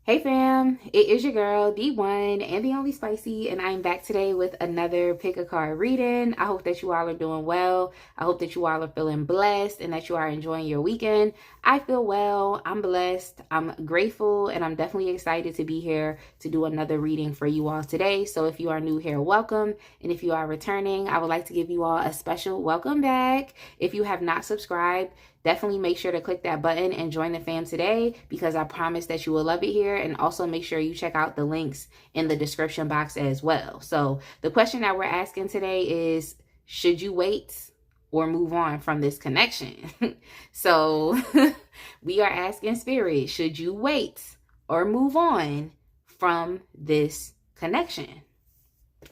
Hey fam, it is your girl, the one and the only Spicy, and I'm back today with another pick a card reading. I hope that you all are doing well. I hope that you all are feeling blessed and that you are enjoying your weekend. I feel well, I'm blessed, I'm grateful, and I'm definitely excited to be here to do another reading for you all today. So if you are new here, welcome. And if you are returning, I would like to give you all a special welcome back. If you have not subscribed, definitely make sure to click that button and join the fam today because I promise that you will love it here. And also make sure you check out the links in the description box as well. So the question that we're asking today is, should you wait or move on from this connection? So we are asking Spirit, should you wait or move on from this connection?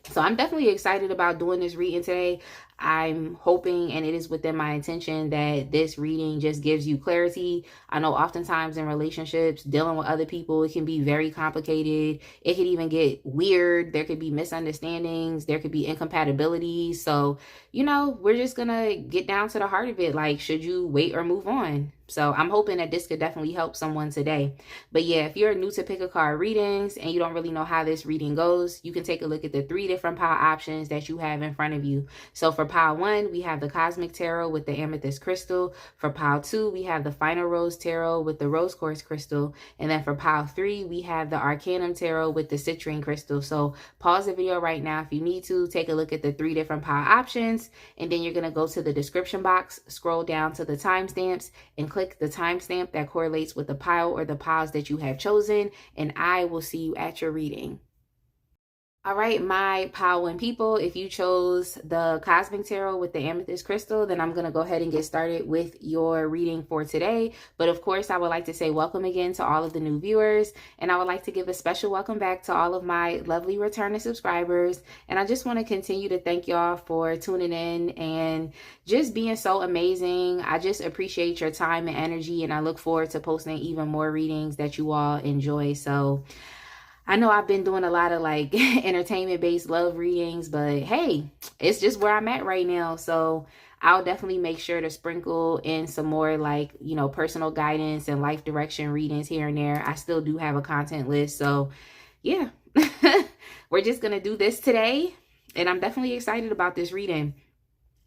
So I'm definitely excited about doing this reading today. I'm hoping, and it is within my intention, that this reading just gives you clarity. I know oftentimes in relationships, dealing with other people, it can be very complicated. It can even get weird. There could be misunderstandings. There could be incompatibilities. So, we're just going to get down to the heart of it. Like, should you wait or move on? So I'm hoping that this could definitely help someone today. But yeah, if you're new to pick a card readings and you don't really know how this reading goes, you can take a look at the 3 different pile options that you have in front of you. So for pile 1, we have the Cosmic Tarot with the Amethyst Crystal. For pile 2, we have the Final Rose Tarot with the Rose Quartz Crystal. And then for pile 3, we have the Arcanum Tarot with the Citrine Crystal. So pause the video right now if you need to. Take a look at the 3 different pile options. And then you're going to go to the description box, scroll down to the timestamps, and click the timestamp that correlates with the pile or the piles that you have chosen, and I will see you at your reading. All right, my pile 1 people, if you chose the Cosmic Tarot with the Amethyst Crystal, then I'm going to go ahead and get started with your reading for today. But of course, I would like to say welcome again to all of the new viewers. And I would like to give a special welcome back to all of my lovely returning subscribers. And I just want to continue to thank y'all for tuning in and just being so amazing. I just appreciate your time and energy. And I look forward to posting even more readings that you all enjoy. So I know I've been doing a lot of like entertainment-based love readings, but hey, it's just where I'm at right now. So I'll definitely make sure to sprinkle in some more like, personal guidance and life direction readings here and there. I still do have a content list. So yeah, we're just going to do this today. And I'm definitely excited about this reading.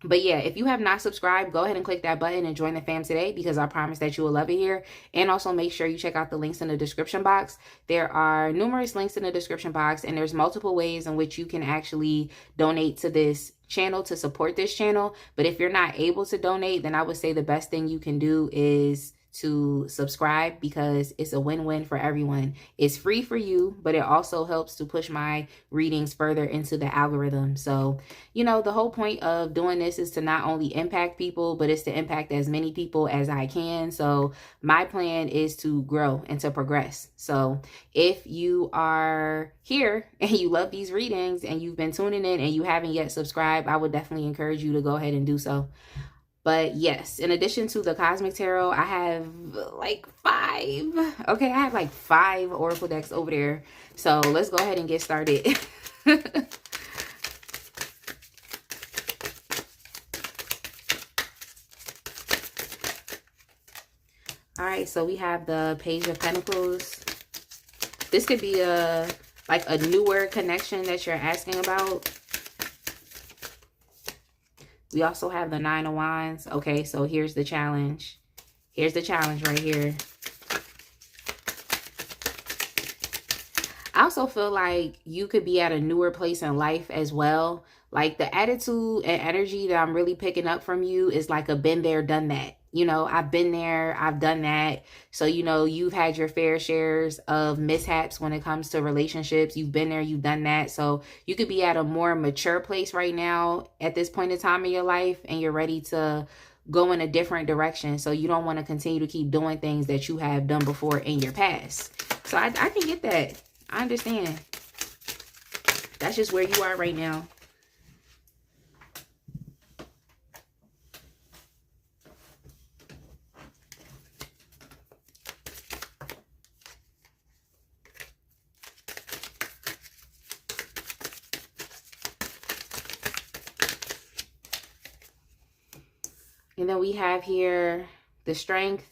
But yeah, if you have not subscribed, go ahead and click that button and join the fam today because I promise that you will love it here. And also make sure you check out the links in the description box. There are numerous links in the description box, and there's multiple ways in which you can actually donate to this channel to support this channel. But if you're not able to donate, then I would say the best thing you can do is to subscribe because it's a win-win for everyone. It's free for you, but it also helps to push my readings further into the algorithm. So, the whole point of doing this is to not only impact people, but it's to impact as many people as I can. So my plan is to grow and to progress. So if you are here and you love these readings and you've been tuning in and you haven't yet subscribed, I would definitely encourage you to go ahead and do so. But yes, in addition to the Cosmic Tarot, I have like 5. Okay, I have like 5 Oracle decks over there. So let's go ahead and get started. All right, so we have the Page of Pentacles. This could be a newer connection that you're asking about. We also have the 9 of Wands. Okay, so here's the challenge. Here's the challenge right here. I also feel like you could be at a newer place in life as well. Like the attitude and energy that I'm really picking up from you is like a been there, done that. I've been there, I've done that. So, you've had your fair shares of mishaps when it comes to relationships. You've been there, you've done that. So you could be at a more mature place right now at this point in time in your life, and you're ready to go in a different direction. So you don't want to continue to keep doing things that you have done before in your past. So I can get that. I understand. That's just where you are right now. And then we have here the strength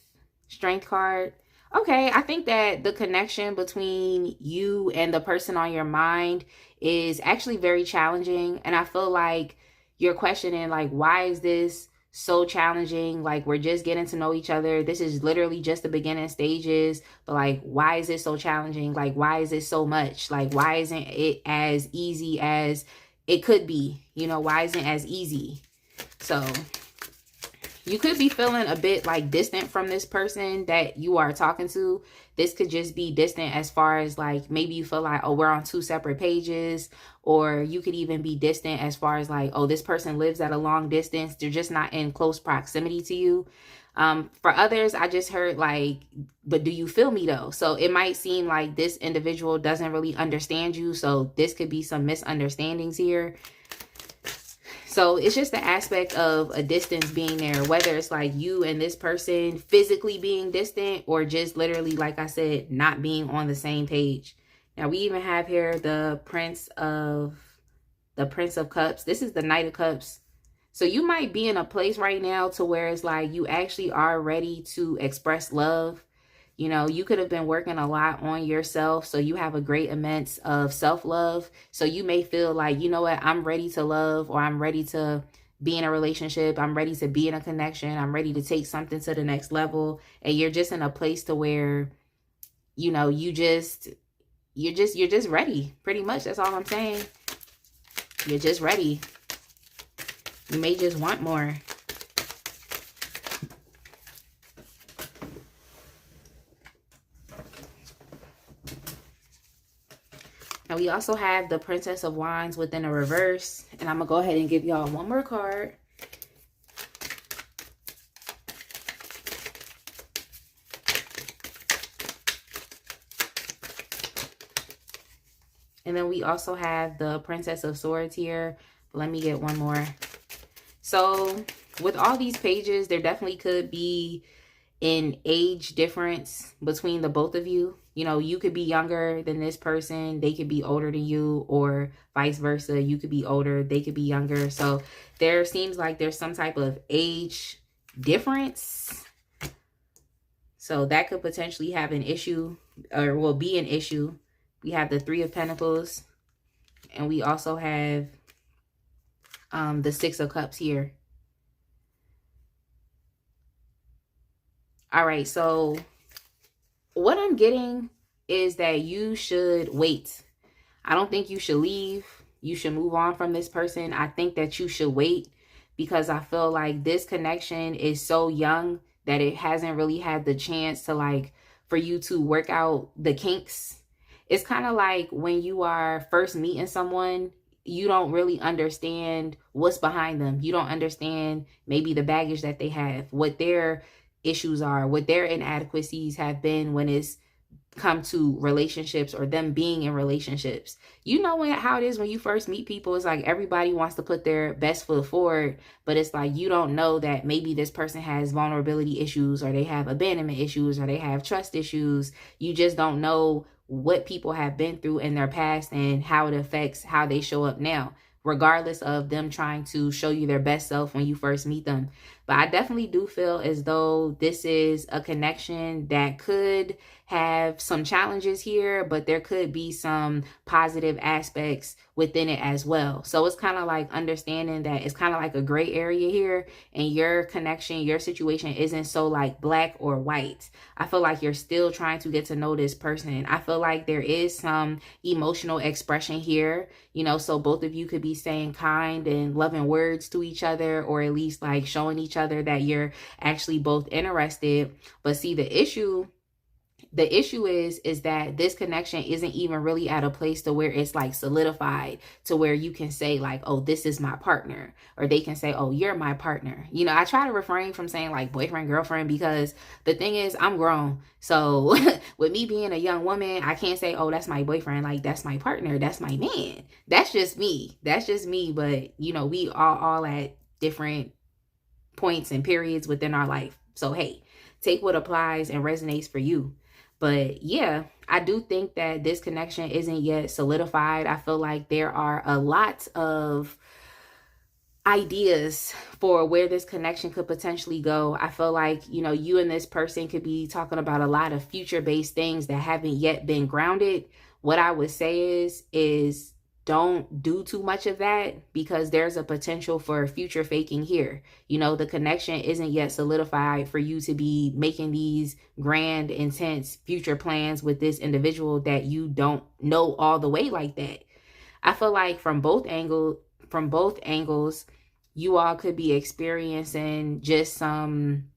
card. Okay, I think that the connection between you and the person on your mind is actually very challenging. And I feel like you're questioning, like, why is this so challenging? Like, we're just getting to know each other. This is literally just the beginning stages. But, like, why is it so challenging? Like, why is it so much? Like, why isn't it as easy as it could be? You know, why isn't it as easy? So you could be feeling a bit like distant from this person that you are talking to. This could just be distant as far as like maybe you feel like, oh, we're on two separate pages. Or you could even be distant as far as like, oh, this person lives at a long distance. They're just not in close proximity to you. For others, I just heard like, but do you feel me though? So it might seem like this individual doesn't really understand you. So this could be some misunderstandings here. So it's just the aspect of a distance being there, whether it's like you and this person physically being distant or just literally, like I said, not being on the same page. Now we even have here the Prince of Cups. This is the Knight of Cups. So you might be in a place right now to where it's like you actually are ready to express love. You know, you could have been working a lot on yourself. So you have a great immense of self-love. So you may feel like, you know what, I'm ready to love, or I'm ready to be in a relationship. I'm ready to be in a connection. I'm ready to take something to the next level. And you're just in a place to where, you know, you're just ready. Pretty much. That's all I'm saying. You're just ready. You may just want more. Now we also have the Princess of Wands within a reverse. And I'm going to go ahead and give y'all one more card. And then we also have the Princess of Swords here. Let me get one more. So with all these pages, there definitely could be an age difference between the both of you. You know, you could be younger than this person. They could be older than you, or vice versa. You could be older. They could be younger. So there seems like there's some type of age difference. So that could potentially have an issue, or will be an issue. We have the Three of Pentacles, and we also have the Six of Cups here. All right, so what I'm getting is that you should wait. I don't think you should leave. You should move on from this person. I think that you should wait, because I feel like this connection is so young that it hasn't really had the chance to, like, for you to work out the kinks. It's kind of like when you are first meeting someone, you don't really understand what's behind them. You don't understand maybe the baggage that they have, what their issues are, what their inadequacies have been when it's come to relationships, or them being in relationships. You know how it is when you first meet people. It's like everybody wants to put their best foot forward, but it's like you don't know that maybe this person has vulnerability issues, or they have abandonment issues, or they have trust issues. You just don't know what people have been through in their past and how it affects how they show up now, regardless of them trying to show you their best self when you first meet them. But I definitely do feel as though this is a connection that could have some challenges here, but there could be some positive aspects within it as well. So it's kind of like understanding that it's kind of like a gray area here, and your connection, your situation isn't so like black or white. I feel like you're still trying to get to know this person. I feel like there is some emotional expression here, you know, so both of you could be saying kind and loving words to each other, or at least like showing each other that you're actually both interested. But see, the issue is that this connection isn't even really at a place to where it's like solidified to where you can say like, oh, this is my partner, or they can say, oh, you're my partner. You know, I try to refrain from saying like boyfriend, girlfriend, because the thing is I'm grown. So with me being a young woman, I can't say, oh, that's my boyfriend. Like, that's my partner. That's my man. That's just me. That's just me. But you know, we are all at different points and periods within our life. So, hey, take what applies and resonates for you. But yeah, I do think that this connection isn't yet solidified. I feel like there are a lot of ideas for where this connection could potentially go. I feel like, you and this person could be talking about a lot of future-based things that haven't yet been grounded. What I would say is don't do too much of that, because there's a potential for future faking here. The connection isn't yet solidified for you to be making these grand, intense future plans with this individual that you don't know all the way like that. I feel like from both angles, you all could be experiencing just some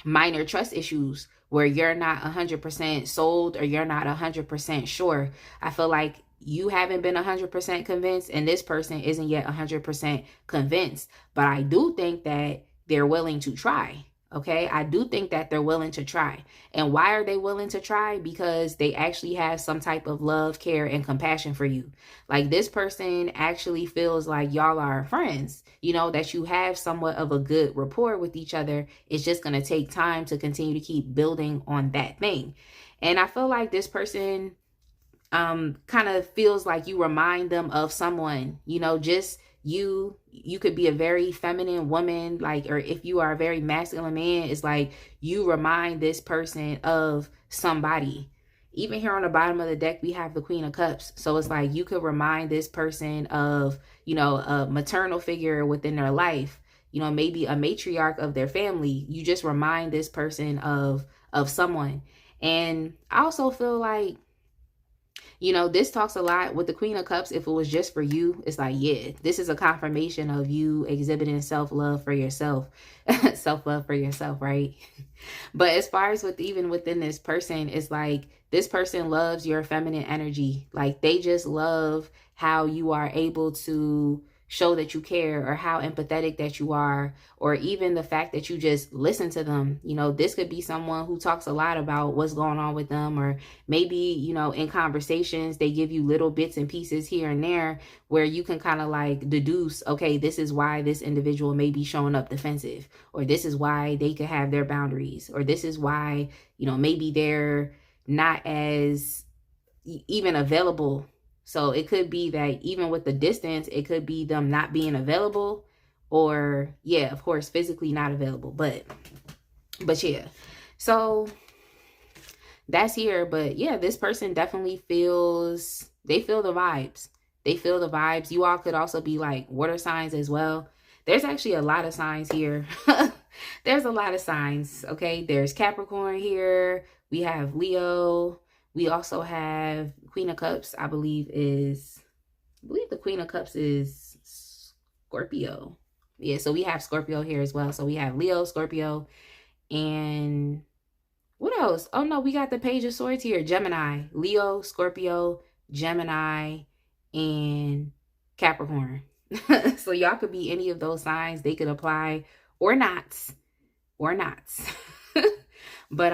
minor trust issues where you're not 100% sold, or you're not 100% sure. I feel like you haven't been 100% convinced, and this person isn't yet 100% convinced. But I do think that they're willing to try. Okay, I do think that they're willing to try. And why are they willing to try? Because they actually have some type of love, care, and compassion for you. Like, this person actually feels like y'all are friends, that you have somewhat of a good rapport with each other. It's just going to take time to continue to keep building on that thing. And I feel like this person kind of feels like you remind them of someone, just you could be a very feminine woman, like, or if you are a very masculine man, it's like you remind this person of somebody. Even here on the bottom of the deck, we have the Queen of Cups. So it's like you could remind this person of, a maternal figure within their life, maybe a matriarch of their family. You just remind this person of someone. And I also feel like, this talks a lot with the Queen of Cups. If it was just for you, it's like, yeah, this is a confirmation of you exhibiting self-love for yourself, self-love for yourself, right? But as far as even within this person, it's like this person loves your feminine energy. Like, they just love how you are able to show that you care, or how empathetic that you are, or even the fact that you just listen to them. This could be someone who talks a lot about what's going on with them, or maybe, in conversations, they give you little bits and pieces here and there where you can kind of like deduce, okay, this is why this individual may be showing up defensive, or this is why they could have their boundaries, or this is why, maybe they're not as even available. So it could be that even with the distance, it could be them not being available, or, yeah, of course, physically not available. But yeah, so that's here. But yeah, this person definitely they feel the vibes. They feel the vibes. You all could also be like water signs as well. There's actually a lot of signs here. There's a lot of signs. Okay, there's Capricorn here. We have Leo. We also have Queen of Cups, I believe the Queen of Cups is Scorpio. Yeah, so we have Scorpio here as well. So we have Leo, Scorpio, and what else? Oh no, we got the Page of Swords here. Gemini, Leo, Scorpio, Gemini, and Capricorn. So y'all could be any of those signs. They could apply or not. But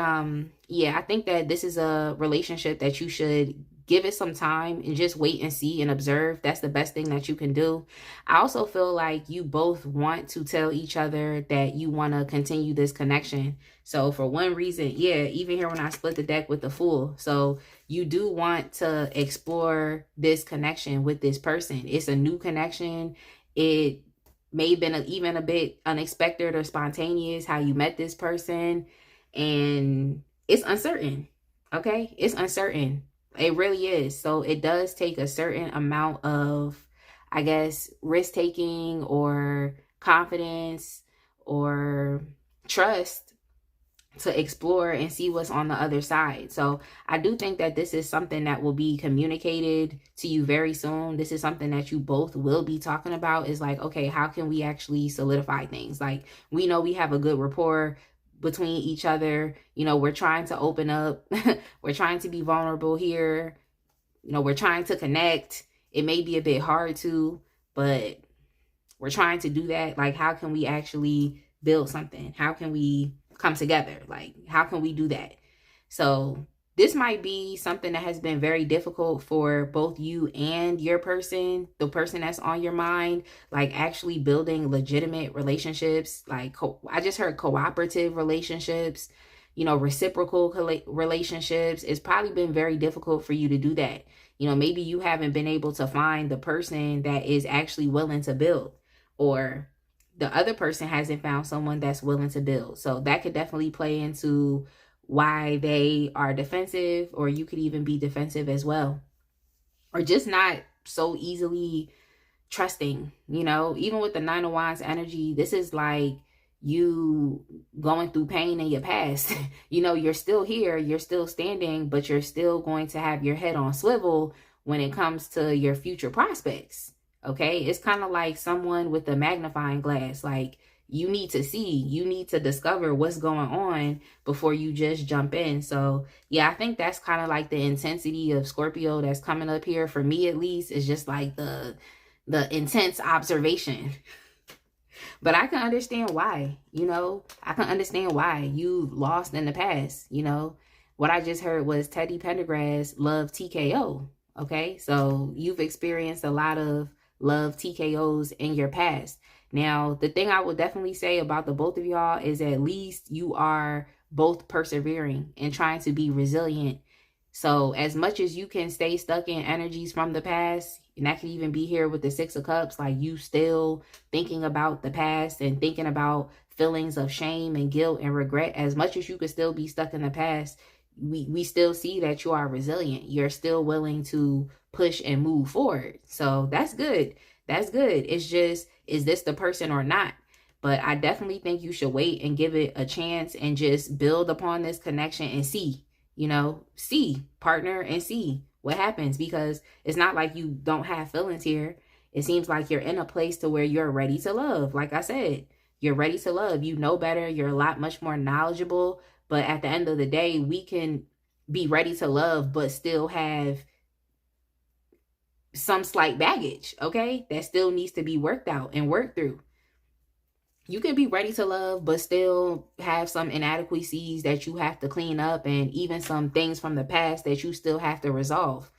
yeah, I think that this is a relationship that you should give it some time and just wait and see and observe. That's the best thing that you can do. I also feel like you both want to tell each other that you want to continue this connection. So for one reason, yeah, even here when I split the deck with the Fool, so you do want to explore this connection with this person. It's a new connection. It may have been even a bit unexpected or spontaneous how you met this person. And it's uncertain. Okay, it's uncertain. It really is. So it does take a certain amount of, I guess, risk taking or confidence or trust to explore and see what's on the other side. So I do think that this is something that will be communicated to you very soon. This is something that you both will be talking about, is like, okay, how can we actually solidify things? Like, we know we have a good rapport between each other. We're trying to open up. We're trying to be vulnerable here. We're trying to connect. It may be a bit hard to, but we're trying to do that. Like, how can we actually build something? How can we come together? Like, how can we do that? So this might be something that has been very difficult for both you and your person, the person that's on your mind, like actually building legitimate relationships. Like, I just heard cooperative relationships, reciprocal relationships. It's probably been very difficult for you to do that. Maybe you haven't been able to find the person that is actually willing to build, or the other person hasn't found someone that's willing to build. So that could definitely play into why they are defensive, or you could even be defensive as well, or just not so easily trusting. You know, even with the Nine of Wands energy, this is like you going through pain in your past. You know, you're still here, you're still standing, but you're still going to have your head on swivel when it comes to your future prospects. Okay, it's kind of like someone with a magnifying glass. Like, you need to see, you need to discover what's going on before you just jump in. So yeah, I think that's kind of like the intensity of Scorpio that's coming up here for me, at least. Is just like the intense observation. But I can understand why. You know, I can understand why you lost in the past. You know, what I just heard was Teddy Pendergrass love TKO. Okay, so you've experienced a lot of love TKOs in your past. Now, the thing I would definitely say about the both of y'all is at least you are both persevering and trying to be resilient. So as much as you can stay stuck in energies from the past, and that could even be here with the Six of Cups, like you still thinking about the past and thinking about feelings of shame and guilt and regret, as much as you could still be stuck in the past, we still see that you are resilient. You're still willing to push and move forward. So that's good. That's good. It's just, is this the person or not? But I definitely think you should wait and give it a chance and just build upon this connection and see, you know, see, partner, and see what happens, because it's not like you don't have feelings here. It seems like you're in a place to where you're ready to love. Like I said, you're ready to love. You know better. You're a lot much more knowledgeable. But at the end of the day, we can be ready to love, but still have some slight baggage, okay? That still needs to be worked out and worked through. You can be ready to love, but still have some inadequacies that you have to clean up, and even some things from the past that you still have to resolve.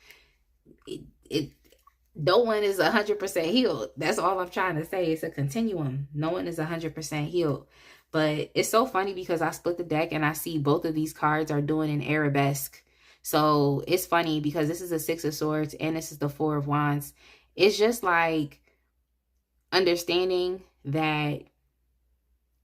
No one is 100% healed. That's all I'm trying to say. It's a continuum. No one is 100% healed. But it's so funny because I split the deck and I see both of these cards are doing an arabesque. So it's funny because this is a Six of Swords and this is the Four of Wands. It's just like understanding that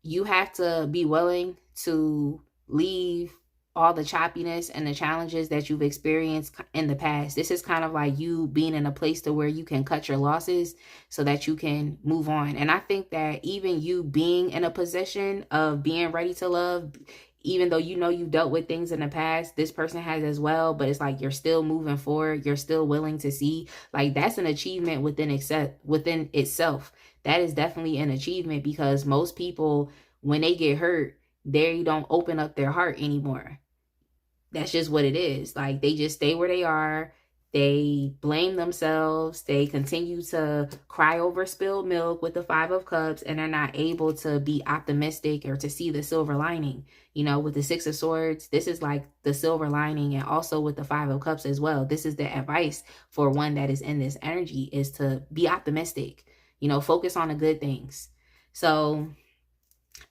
you have to be willing to leave all the choppiness and the challenges that you've experienced in the past. This is kind of like you being in a place to where you can cut your losses so that you can move on. And I think that even you being in a position of being ready to love, even though you know you dealt with things in the past, this person has as well, but it's like you're still moving forward. You're still willing to see. Like, that's an achievement within itself. That is definitely an achievement, because most people, when they get hurt, they don't open up their heart anymore. That's just what it is. Like, they just stay where they are. They blame themselves. They continue to cry over spilled milk with the Five of Cups, and they're not able to be optimistic or to see the silver lining. You know, with the Six of Swords, this is like the silver lining, and also with the Five of Cups as well. This is the advice for one that is in this energy, is to be optimistic. You know, focus on the good things. So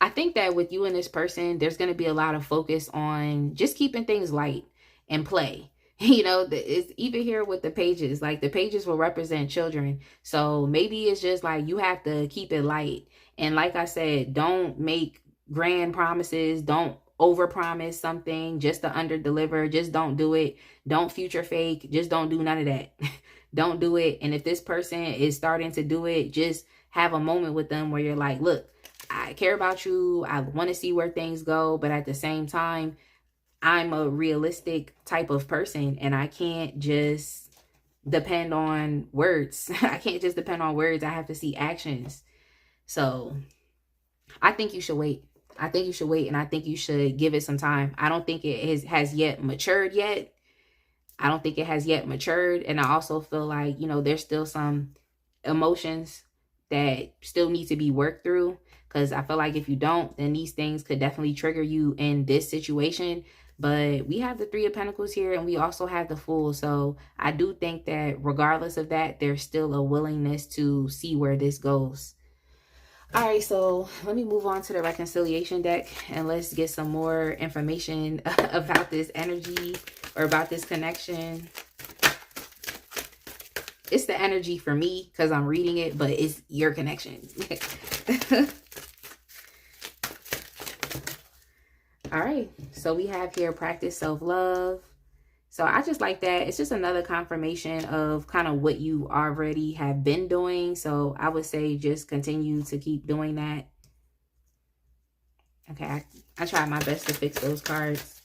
I think that with you and this person, there's going to be a lot of focus on just keeping things light and play. You know, it's even here with the pages, like the pages will represent children. So maybe it's just like you have to keep it light. And like I said, don't make grand promises. Don't overpromise something just to underdeliver. Just don't do it. Don't future fake. Just don't do none of that. Don't do it. And if this person is starting to do it, just have a moment with them where you're like, look, I care about you. I want to see where things go. But at the same time, I'm a realistic type of person, and I can't just depend on words. I can't just depend on words. I have to see actions. So I think you should wait. I think you should wait, and I think you should give it some time. I don't think it has yet matured yet. I don't think it has yet matured. And I also feel like, you know, there's still some emotions that still need to be worked through. Because I feel like if you don't, then these things could definitely trigger you in this situation. But we have the Three of Pentacles here, and we also have the Fool. So I do think that regardless of that, there's still a willingness to see where this goes. All right, so let me move on to the reconciliation deck, and let's get some more information about this energy or about this connection. It's the energy for me because I'm reading it, but it's your connection. All right, so we have here practice self-love. So I just like that. It's just another confirmation of kind of what you already have been doing. So I would say just continue to keep doing that. Okay, I tried my best to fix those cards.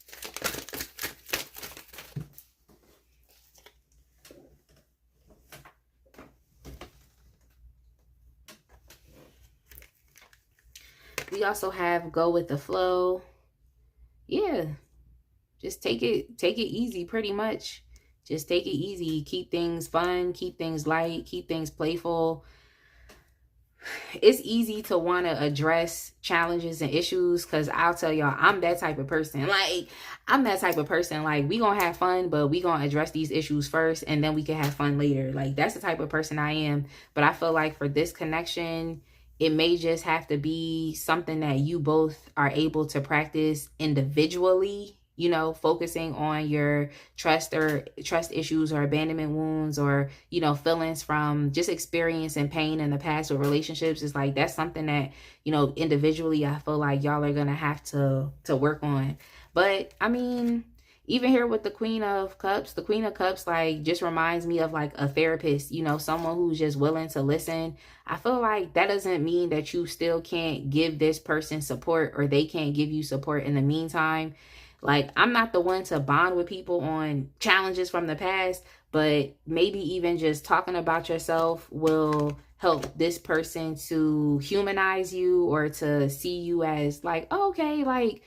We also have go with the flow. Yeah, just take it easy, pretty much. Just take it easy. Keep things fun, keep things light, keep things playful. It's easy to want to address challenges and issues, because I'll tell y'all, I'm that type of person. Like, I'm that type of person. Like, we gonna have fun, but we gonna address these issues first, and then we can have fun later. Like, that's the type of person I am. But I feel like for this connection, it may just have to be something that you both are able to practice individually, you know, focusing on your trust issues or abandonment wounds, or, you know, feelings from just experiencing pain in the past with relationships. Is like, that's something that, you know, individually, I feel like y'all are gonna have to work on. But I mean, even here with the Queen of Cups, like, just reminds me of like a therapist, you know, someone who's just willing to listen. I feel like that doesn't mean that you still can't give this person support, or they can't give you support in the meantime. Like, I'm not the one to bond with people on challenges from the past, but maybe even just talking about yourself will help this person to humanize you, or to see you as like, oh, okay, like,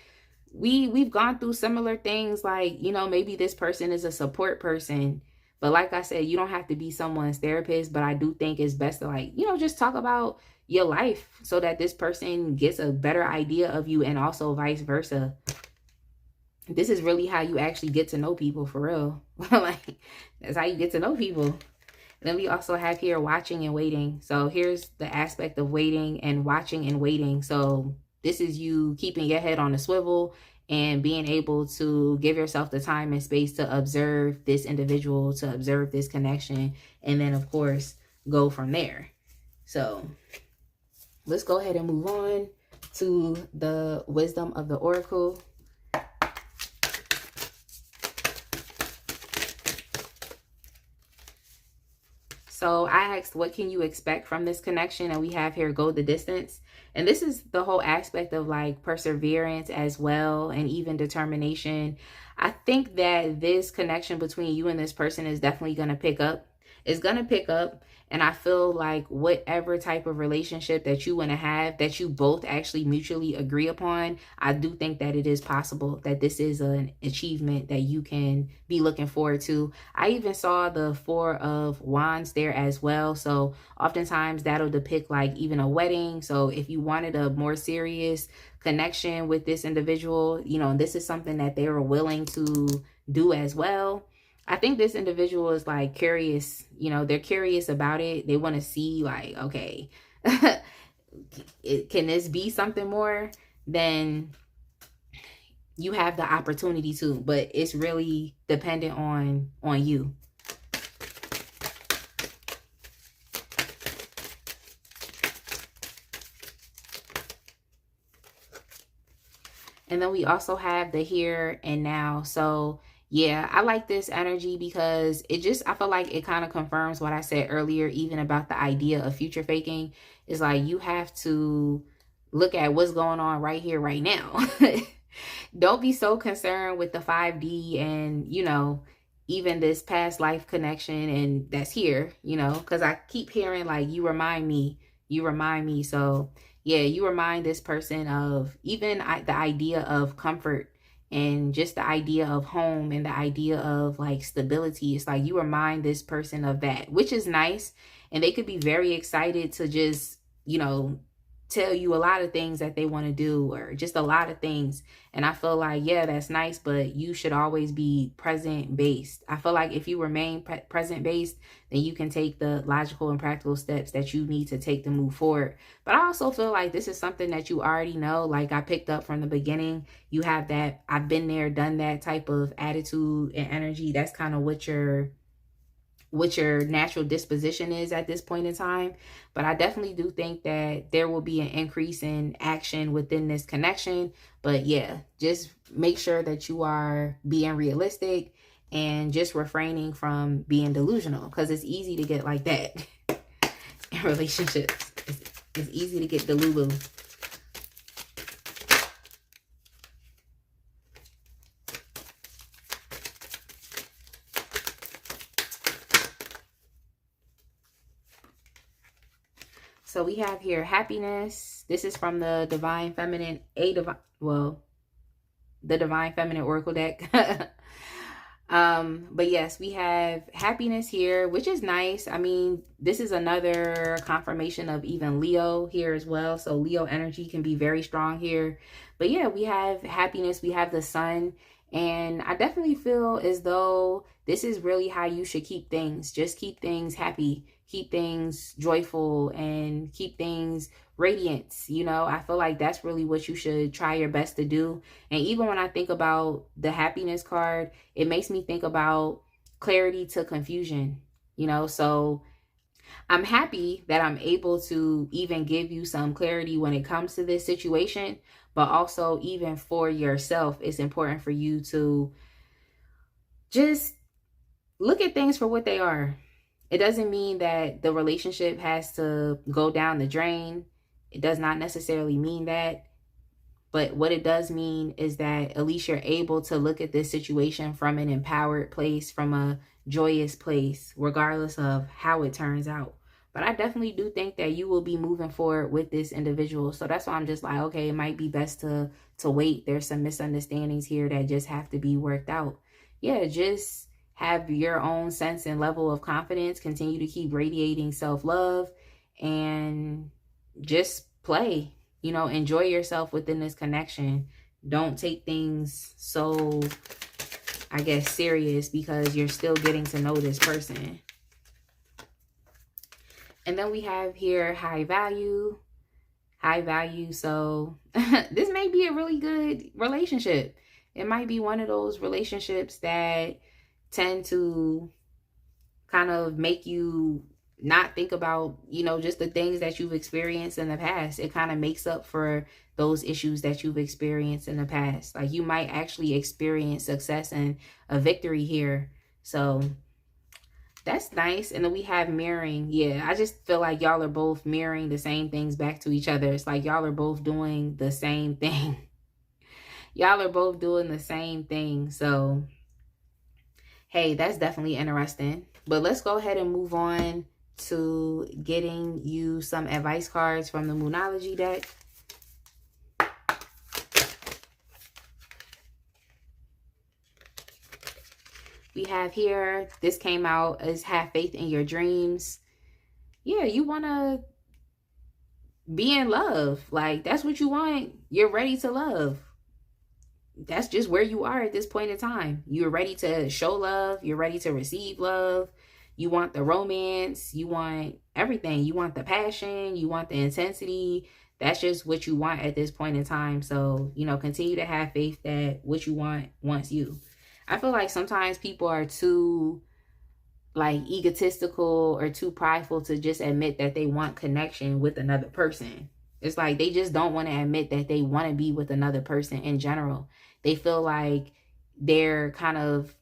we've gone through similar things. Like, you know, maybe this person is a support person. But like I said, you don't have to be someone's therapist, but I do think it's best to, like, you know, just talk about your life so that this person gets a better idea of you, and also vice versa. This is really how you actually get to know people, for real. Like, that's how you get to know people. Then we also have here watching and waiting. So here's the aspect of waiting and watching and waiting. So this is you keeping your head on a swivel and being able to give yourself the time and space to observe this individual, to observe this connection, and then, of course, go from there. So let's go ahead and move on to the wisdom of the oracle. So I asked, what can you expect from this connection? And we have here, go the distance. And this is the whole aspect of like perseverance as well, and even determination. I think that this connection between you and this person is definitely going to pick up. It's going to pick up. And I feel like whatever type of relationship that you want to have, that you both actually mutually agree upon, I do think that it is possible that this is an achievement that you can be looking forward to. I even saw the 4 of Wands there as well. So oftentimes that'll depict like even a wedding. So if you wanted a more serious connection with this individual, you know, this is something that they were willing to do as well. I think this individual is like curious, you know, they're curious about it. They want to see like, okay, can this be something more? Then you have the opportunity to, but it's really dependent on you. And then we also have the here and now. So yeah, I like this energy because I feel like it kind of confirms what I said earlier, even about the idea of future faking. It's like you have to look at what's going on right here, right now. Don't be so concerned with the 5D and, you know, even this past life connection and that's here, you know, because I keep hearing like, you remind me. So yeah, you remind this person of even the idea of comfort, and just the idea of home, and the idea of like stability. It's like you remind this person of that, which is nice. And they could be very excited to just, you know, tell you a lot of things that they want to do, or just a lot of things. And I feel like, yeah, that's nice, but you should always be present based. I feel like if you remain present based, then you can take the logical and practical steps that you need to take to move forward. But I also feel like this is something that you already know. Like I picked up from the beginning, you have that I've been there, done that type of attitude and energy. That's kind of what you're what your natural disposition is at this point in time. But I definitely do think that there will be an increase in action within this connection. But yeah, just make sure that you are being realistic and just refraining from being delusional, because it's easy to get like that in relationships. It's easy to get delulu. So we have here happiness. This is from the Divine Feminine, the Divine Feminine Oracle deck. But yes, we have happiness here, which is nice. I mean, this is another confirmation of even Leo here as well. So Leo energy can be very strong here. But yeah, we have happiness. We have the sun. And I definitely feel as though this is really how you should keep things. Just keep things happy, keep things joyful, and keep things radiant. You know, I feel like that's really what you should try your best to do. And even when I think about the happiness card, it makes me think about clarity to confusion, you know. So I'm happy that I'm able to even give you some clarity when it comes to this situation, but also even for yourself, it's important for you to just look at things for what they are. It doesn't mean that the relationship has to go down the drain. It does not necessarily mean that. But what it does mean is that at least you're able to look at this situation from an empowered place, from a joyous place, regardless of how it turns out. But I definitely do think that you will be moving forward with this individual. So that's why I'm just like, okay, it might be best to wait. There's some misunderstandings here that just have to be worked out. Yeah, just have your own sense and level of confidence. Continue to keep radiating self-love and just play. You know, enjoy yourself within this connection. Don't take things so, I guess, serious, because you're still getting to know this person. And then we have here high value. High value. So this may be a really good relationship. It might be one of those relationships that tend to kind of make you not think about, you know, just the things that you've experienced in the past. It kind of makes up for those issues that you've experienced in the past. Like, you might actually experience success and a victory here. So that's nice. And then we have mirroring. Yeah, I just feel like y'all are both mirroring the same things back to each other. It's like y'all are both doing the same thing. Y'all are both doing the same thing. So, hey, that's definitely interesting. But let's go ahead and move on to getting you some advice cards from the Moonology deck. We have here, this came out as have faith in your dreams. Yeah, you want to be in love. Like, that's what you want. You're ready to love. That's just where you are at this point in time. You're ready to show love. You're ready to receive love. You want the romance. You want everything. You want the passion. You want the intensity. That's just what you want at this point in time. So, you know, continue to have faith that what you want wants you. I feel like sometimes people are too, like, egotistical or too prideful to just admit that they want connection with another person. It's like they just don't want to admit that they want to be with another person in general. They feel like they're kind of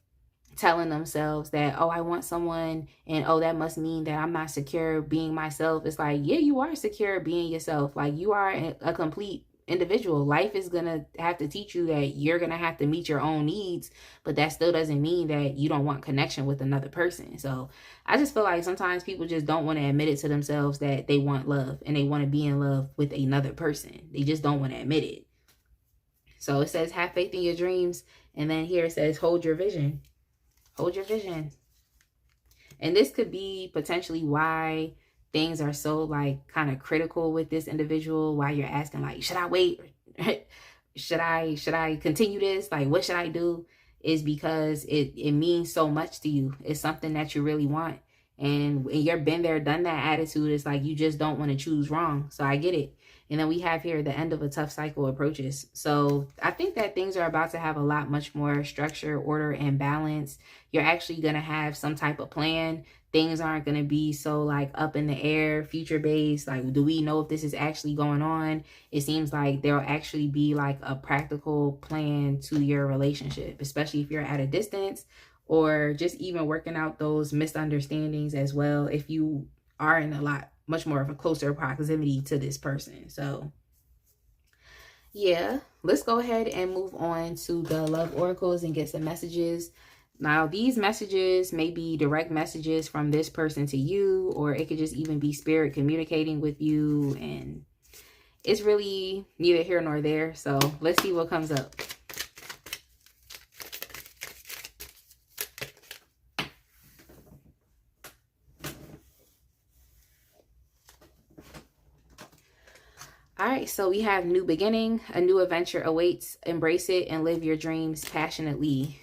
telling themselves that, oh, I want someone, and oh, that must mean that I'm not secure being myself. It's like, yeah, you are secure being yourself. Like, you are a complete individual. Life is gonna have to teach you that you're gonna have to meet your own needs, but that still doesn't mean that you don't want connection with another person. So I just feel like sometimes people just don't want to admit it to themselves that they want love and they want to be in love with another person. They just don't want to admit it. So it says have faith in your dreams, and then here it says hold your vision. Hold your vision. And this could be potentially why things are so, like, kind of critical with this individual, why you're asking, like, should I wait? should I continue this? Like, what should I do? Is because it means so much to you. It's something that you really want. And when you're been there, done that attitude, it's like you just don't want to choose wrong. So I get it. And then we have here the end of a tough cycle approaches. So I think that things are about to have a lot much more structure, order, and balance. You're actually going to have some type of plan. Things aren't going to be so like up in the air, future based. Like, do we know if this is actually going on? It seems like there'll actually be like a practical plan to your relationship, especially if you're at a distance, or just even working out those misunderstandings as well if you are in a lot much more of a closer proximity to this person. So yeah, let's go ahead and move on to the love oracles and get some messages. Now, these messages may be direct messages from this person to you, or it could just even be spirit communicating with you, and it's really neither here nor there. So let's see what comes up. All right, so we have new beginning, a new adventure awaits, embrace it and live your dreams passionately.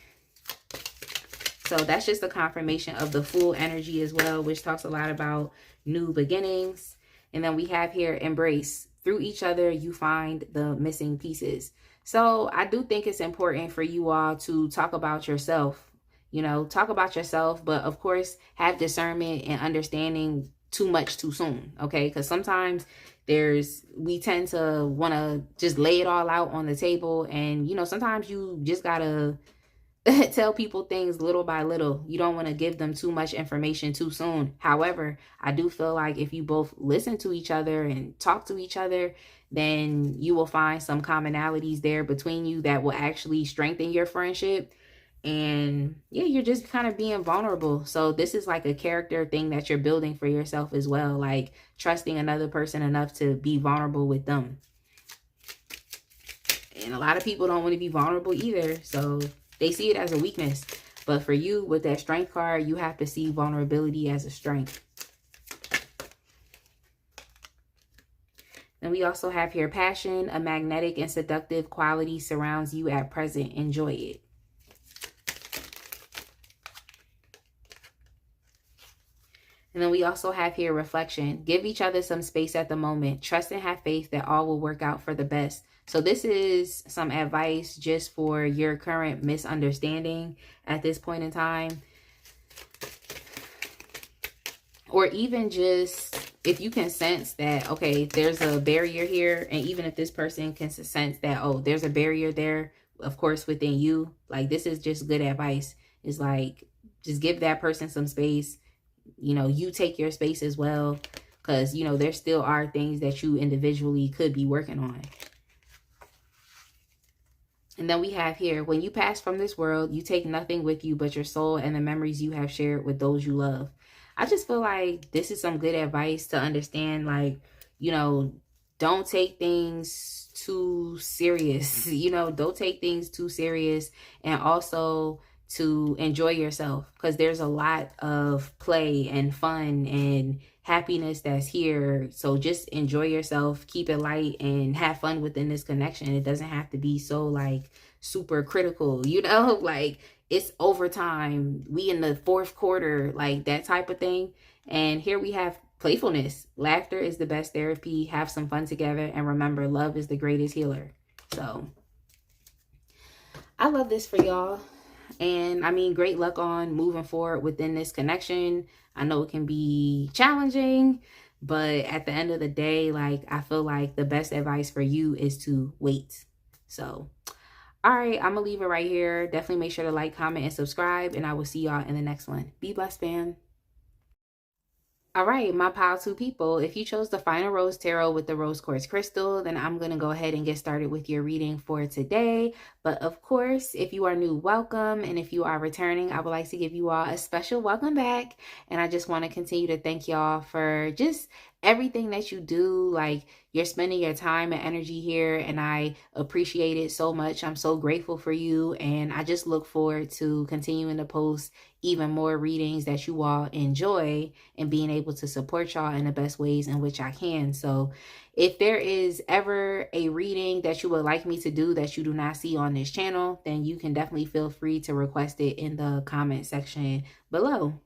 So that's just a confirmation of the full energy as well, which talks a lot about new beginnings. And then we have here embrace. Through each other, you find the missing pieces. So I do think it's important for you all to talk about yourself, you know, talk about yourself, but of course have discernment and understanding too much too soon. Okay, because sometimes we tend to want to just lay it all out on the table, and you know, sometimes you just gotta tell people things little by little. You don't want to give them too much information too soon. However, I do feel like if you both listen to each other and talk to each other, then you will find some commonalities there between you that will actually strengthen your friendship. And yeah, you're just kind of being vulnerable. So this is like a character thing that you're building for yourself as well, like trusting another person enough to be vulnerable with them. And a lot of people don't want to be vulnerable either, so they see it as a weakness. But for you, with that strength card, you have to see vulnerability as a strength. And we also have here passion, a magnetic and seductive quality surrounds you at present. Enjoy it. And then we also have here reflection. Give each other some space at the moment. Trust and have faith that all will work out for the best. So this is some advice just for your current misunderstanding at this point in time. Or even just if you can sense that, okay, there's a barrier here. And even if this person can sense that, oh, there's a barrier there, of course, within you. Like, this is just good advice. It's like, just give that person some space. You know, you take your space as well, because, you know, there still are things that you individually could be working on. And then we have here, when you pass from this world, you take nothing with you but your soul and the memories you have shared with those you love. I just feel like this is some good advice to understand, like, you know, don't take things too serious. You know, don't take things too serious. And also to enjoy yourself, because there's a lot of play and fun and happiness that's here. So just enjoy yourself, keep it light, and have fun within this connection. It doesn't have to be so like super critical, you know, like it's overtime, we in the fourth quarter, like that type of thing. And here we have playfulness. Laughter is the best therapy. Have some fun together, and remember, love is the greatest healer. So I love this for y'all. And I mean, great luck on moving forward within this connection. I know it can be challenging, but at the end of the day, like, I feel like the best advice for you is to wait. So, all right, I'm gonna leave it right here. Definitely make sure to like, comment, and subscribe, and I will see y'all in the next one. Be blessed, fam. All right, my pile two people, if you chose the Final Rose Tarot with the Rose Quartz Crystal, then I'm going to go ahead and get started with your reading for today. But of course, if you are new, welcome. And if you are returning, I would like to give you all a special welcome back. And I just want to continue to thank y'all for just everything that you do. Like, you're spending your time and energy here, and I appreciate it so much. I'm so grateful for you, and I just look forward to continuing to post even more readings that you all enjoy, and being able to support y'all in the best ways in which I can. So if there is ever a reading that you would like me to do that you do not see on this channel, then you can definitely feel free to request it in the comment section below.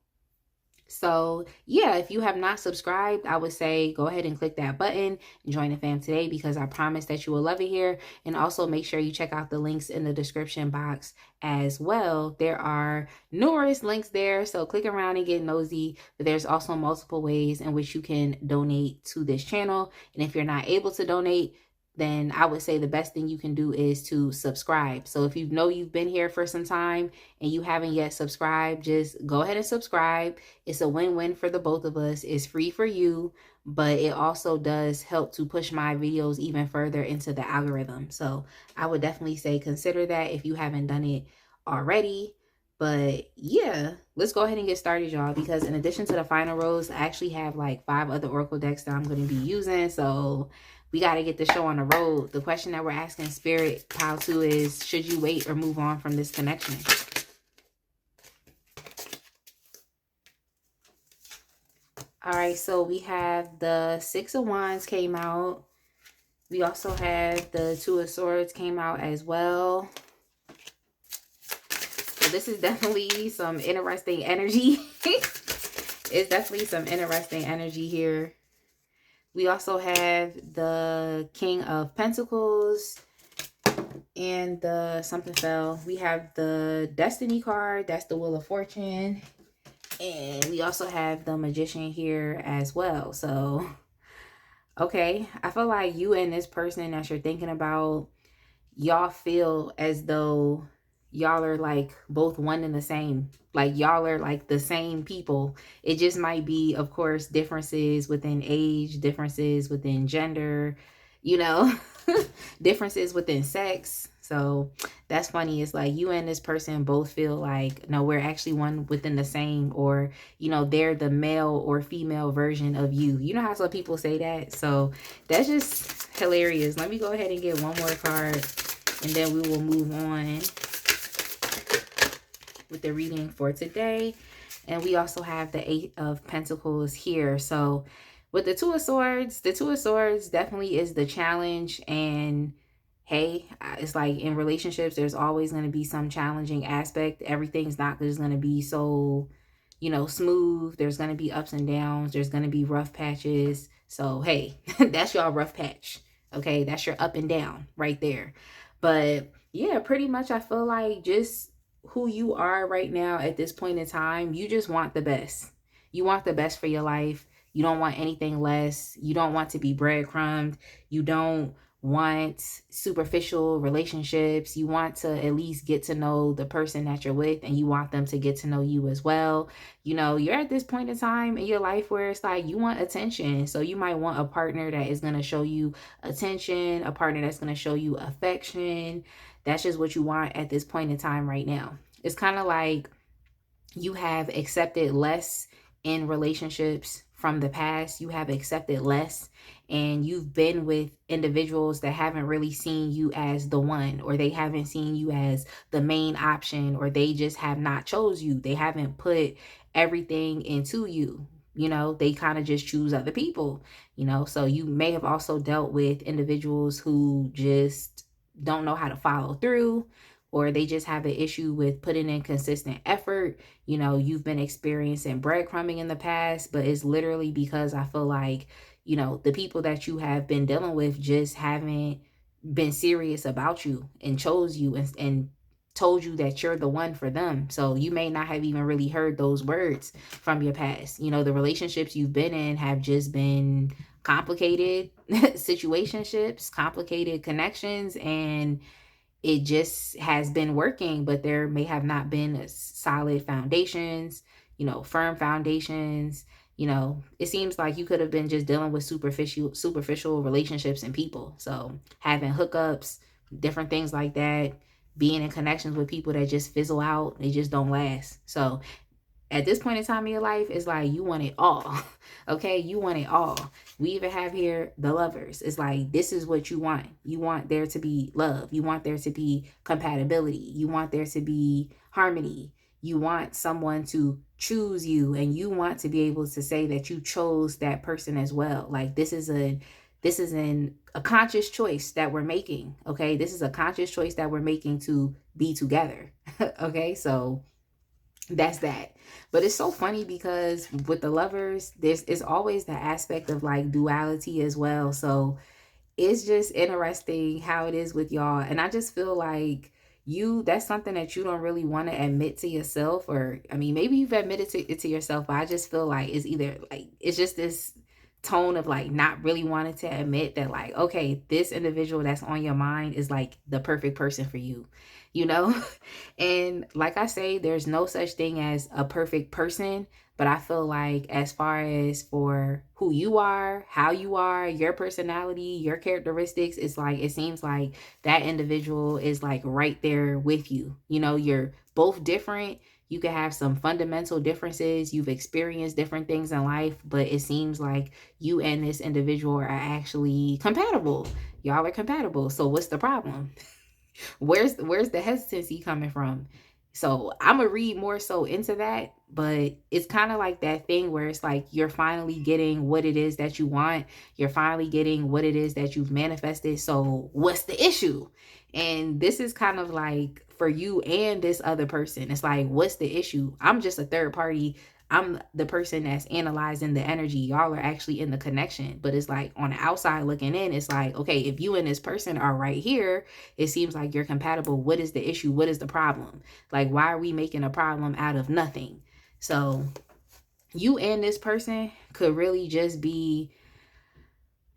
So yeah, if you have not subscribed, I would say go ahead and click that button and join the fam today, because I promise that you will love it here. And also make sure you check out the links in the description box as well. There are numerous links there, so click around and get nosy. But there's also multiple ways in which you can donate to this channel. And if you're not able to donate, then I would say the best thing you can do is to subscribe. So if you know you've been here for some time and you haven't yet subscribed, just go ahead and subscribe. It's a win-win for the both of us. It's free for you, but it also does help to push my videos even further into the algorithm. So I would definitely say consider that if you haven't done it already. But yeah, let's go ahead and get started, y'all, because in addition to the final rows, I actually have like 5 other oracle decks that I'm going to be using. So we got to get the show on the road. The question that we're asking Spirit Pile 2 is, should you wait or move on from this connection? All right, so we have the 6 of Wands came out. We also have the 2 of Swords came out as well. So this is definitely some interesting energy. It's definitely some interesting energy here. We also have the King of Pentacles and the something fell. We have the Destiny card. That's the Wheel of Fortune. And we also have the Magician here as well. So, okay. I feel like you and this person that you're thinking about, y'all feel as though y'all are like both one and the same. Like y'all are like the same people. It just might be, of course, differences within age, differences within gender, you know, differences within sex. So that's funny. It's like you and this person both feel like, no, we're actually one within the same, or, you know, they're the male or female version of you. You know how some people say that? So that's just hilarious. Let me go ahead and get one more card, and then we will move on with the reading for today. And we also have the 8 of Pentacles here. So with the 2 of Swords, the 2 of Swords definitely is the challenge. And hey, it's like in relationships, there's always going to be some challenging aspect. Everything's not just going to be so, you know, smooth. There's going to be ups and downs. There's going to be rough patches. So hey, that's your rough patch. Okay, that's your up and down right there. But yeah, pretty much I feel like just who you are right now at this point in time, you just want the best. You want the best for your life. You don't want anything less. You don't want to be breadcrumbed. You don't want superficial relationships. You want to at least get to know the person that you're with, and you want them to get to know you as well. You know, you're at this point in time in your life where it's like you want attention. So you might want a partner that is going to show you attention, a partner that's going to show you affection. That's just what you want at this point in time right now. It's kind of like you have accepted less in relationships from the past. You have accepted less, and you've been with individuals that haven't really seen you as the one, or they haven't seen you as the main option, or they just have not chose you. They haven't put everything into you. You know, they kind of just choose other people, you know. So you may have also dealt with individuals who just don't know how to follow through, or they just have an issue with putting in consistent effort. You know, you've been experiencing breadcrumbing in the past, but it's literally because I feel like, you know, the people that you have been dealing with just haven't been serious about you and chose you and told you that you're the one for them. So you may not have even really heard those words from your past. You know, the relationships you've been in have just been complicated situationships, complicated connections, and it just has been working, but there may have not been solid foundations, you know, firm foundations. You know, it seems like you could have been just dealing with superficial relationships and people. So having hookups, different things like that, being in connections with people that just fizzle out, they just don't last. So at this point in time in your life, it's like you want it all. Okay, you want it all. We even have here the Lovers. It's like, this is what you want. You want there to be love. You want there to be compatibility. You want there to be harmony. You want someone to choose you, and you want to be able to say that you chose that person as well. Like this is a conscious choice that we're making. Okay, this is a conscious choice that we're making to be together. Okay, so That's that. But it's so funny because with the lovers, there's it's always the aspect of like duality as well. So it's just interesting how it is with y'all. And I just feel like that's something that you don't really want to admit to yourself. Or I mean, maybe you've admitted it to yourself, but I just feel like it's either like it's just this tone of like not really wanting to admit that, like, okay, this individual that's on your mind is like the perfect person for you, you know. And like I say, there's no such thing as a perfect person, but I feel like as far as for who you are, how you are, your personality, your characteristics, it's like it seems like that individual is like right there with you. You know, you're both different. You can have some fundamental differences. You've experienced different things in life, but it seems like you and this individual are actually compatible. Y'all are compatible. So what's the problem? Where's the hesitancy coming from? So I'm gonna read more so into that, but it's kind of like that thing where it's like you're finally getting what it is that you want. You're finally getting what it is that you've manifested. So what's the issue? And this is kind of like for you and this other person. It's like, what's the issue? I'm just a third party. I'm the person that's analyzing the energy. Y'all are actually in the connection. But it's like on the outside looking in, it's like, okay, if you and this person are right here, it seems like you're compatible. What is the issue? What is the problem? Like, why are we making a problem out of nothing? So you and this person could really just be,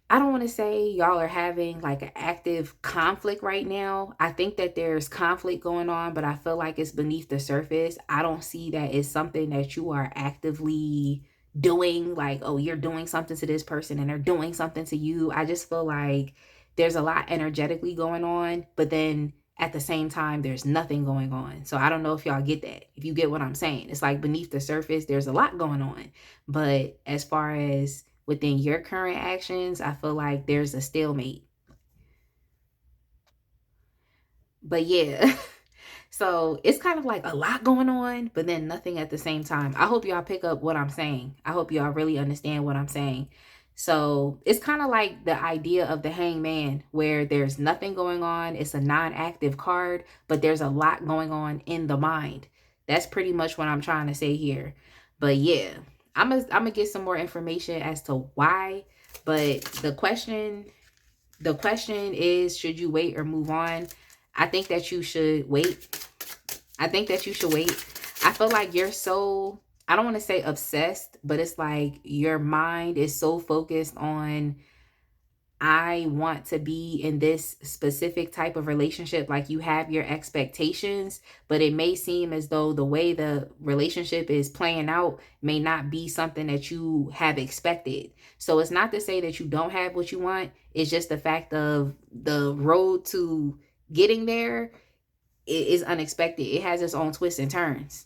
I don't want to say y'all are having like an active conflict right now. I think that there's conflict going on, but I feel like it's beneath the surface. I don't see that it's something that you are actively doing, like, oh, you're doing something to this person and they're doing something to you. I just feel like there's a lot energetically going on, but then at the same time, there's nothing going on. So I don't know if y'all get that. If you get what I'm saying, it's like beneath the surface, there's a lot going on. But as far as within your current actions, I feel like there's a stalemate. But yeah, so it's kind of like a lot going on, but then nothing at the same time. I hope y'all pick up what I'm saying. I hope y'all really understand what I'm saying. So it's kind of like the idea of the hangman where there's nothing going on. It's a non-active card, but there's a lot going on in the mind. That's pretty much what I'm trying to say here. But yeah, I'm gonna get some more information as to why. But the question is, should you wait or move on? I think that you should wait. I think that you should wait. I feel like you're so, I don't want to say obsessed, but it's like your mind is so focused on, I want to be in this specific type of relationship. Like you have your expectations, but it may seem as though the way the relationship is playing out may not be something that you have expected. So it's not to say that you don't have what you want. It's just the fact of the road to getting there is unexpected. It has its own twists and turns.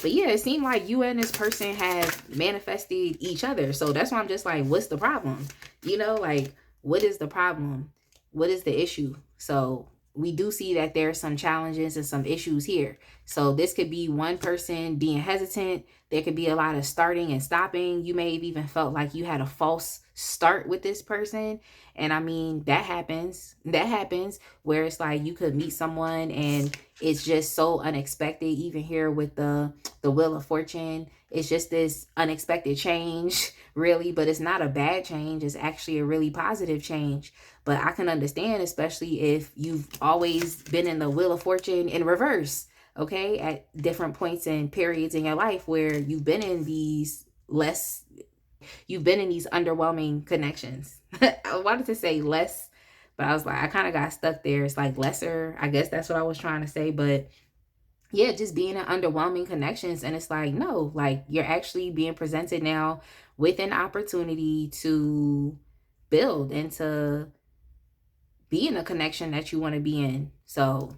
But yeah, it seemed like you and this person have manifested each other. So that's why I'm just like, what's the problem? You know, like, what is the problem? What is the issue? So we do see that there are some challenges and some issues here. So this could be one person being hesitant. There could be a lot of starting and stopping. You may have even felt like you had a false start with this person. And I mean, that happens. That happens where it's like you could meet someone and it's just so unexpected. Even here with the Wheel of Fortune, it's just this unexpected change, really, but it's not a bad change. It's actually a really positive change. But I can understand, especially if you've always been in the Wheel of Fortune in reverse, okay, at different points and periods in your life where you've been in these underwhelming connections. I wanted to say less, but I was like, I kind of got stuck there. It's like lesser. I guess that's what I was trying to say. But yeah, just being in underwhelming connections. And it's like, no, like you're actually being presented now with an opportunity to build and to be in a connection that you want to be in. So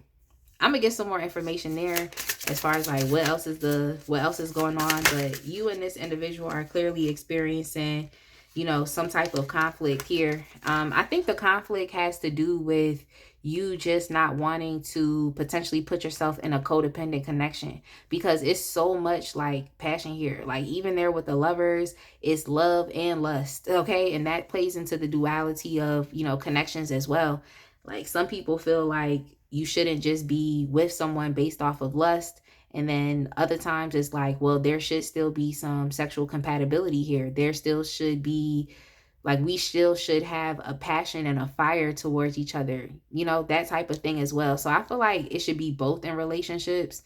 I'm gonna get some more information there as far as like what else is going on. But you and this individual are clearly experiencing, you know, some type of conflict here. I think the conflict has to do with you just not wanting to potentially put yourself in a codependent connection, because it's so much like passion here. Like even there with the lovers, it's love and lust, okay? And that plays into the duality of, you know, connections as well. Like some people feel like you shouldn't just be with someone based off of lust, And then other times it's like, well, there should still be some sexual compatibility here. There still should be, like, we still should have a passion and a fire towards each other, that type of thing as well. So I feel like it should be both in relationships.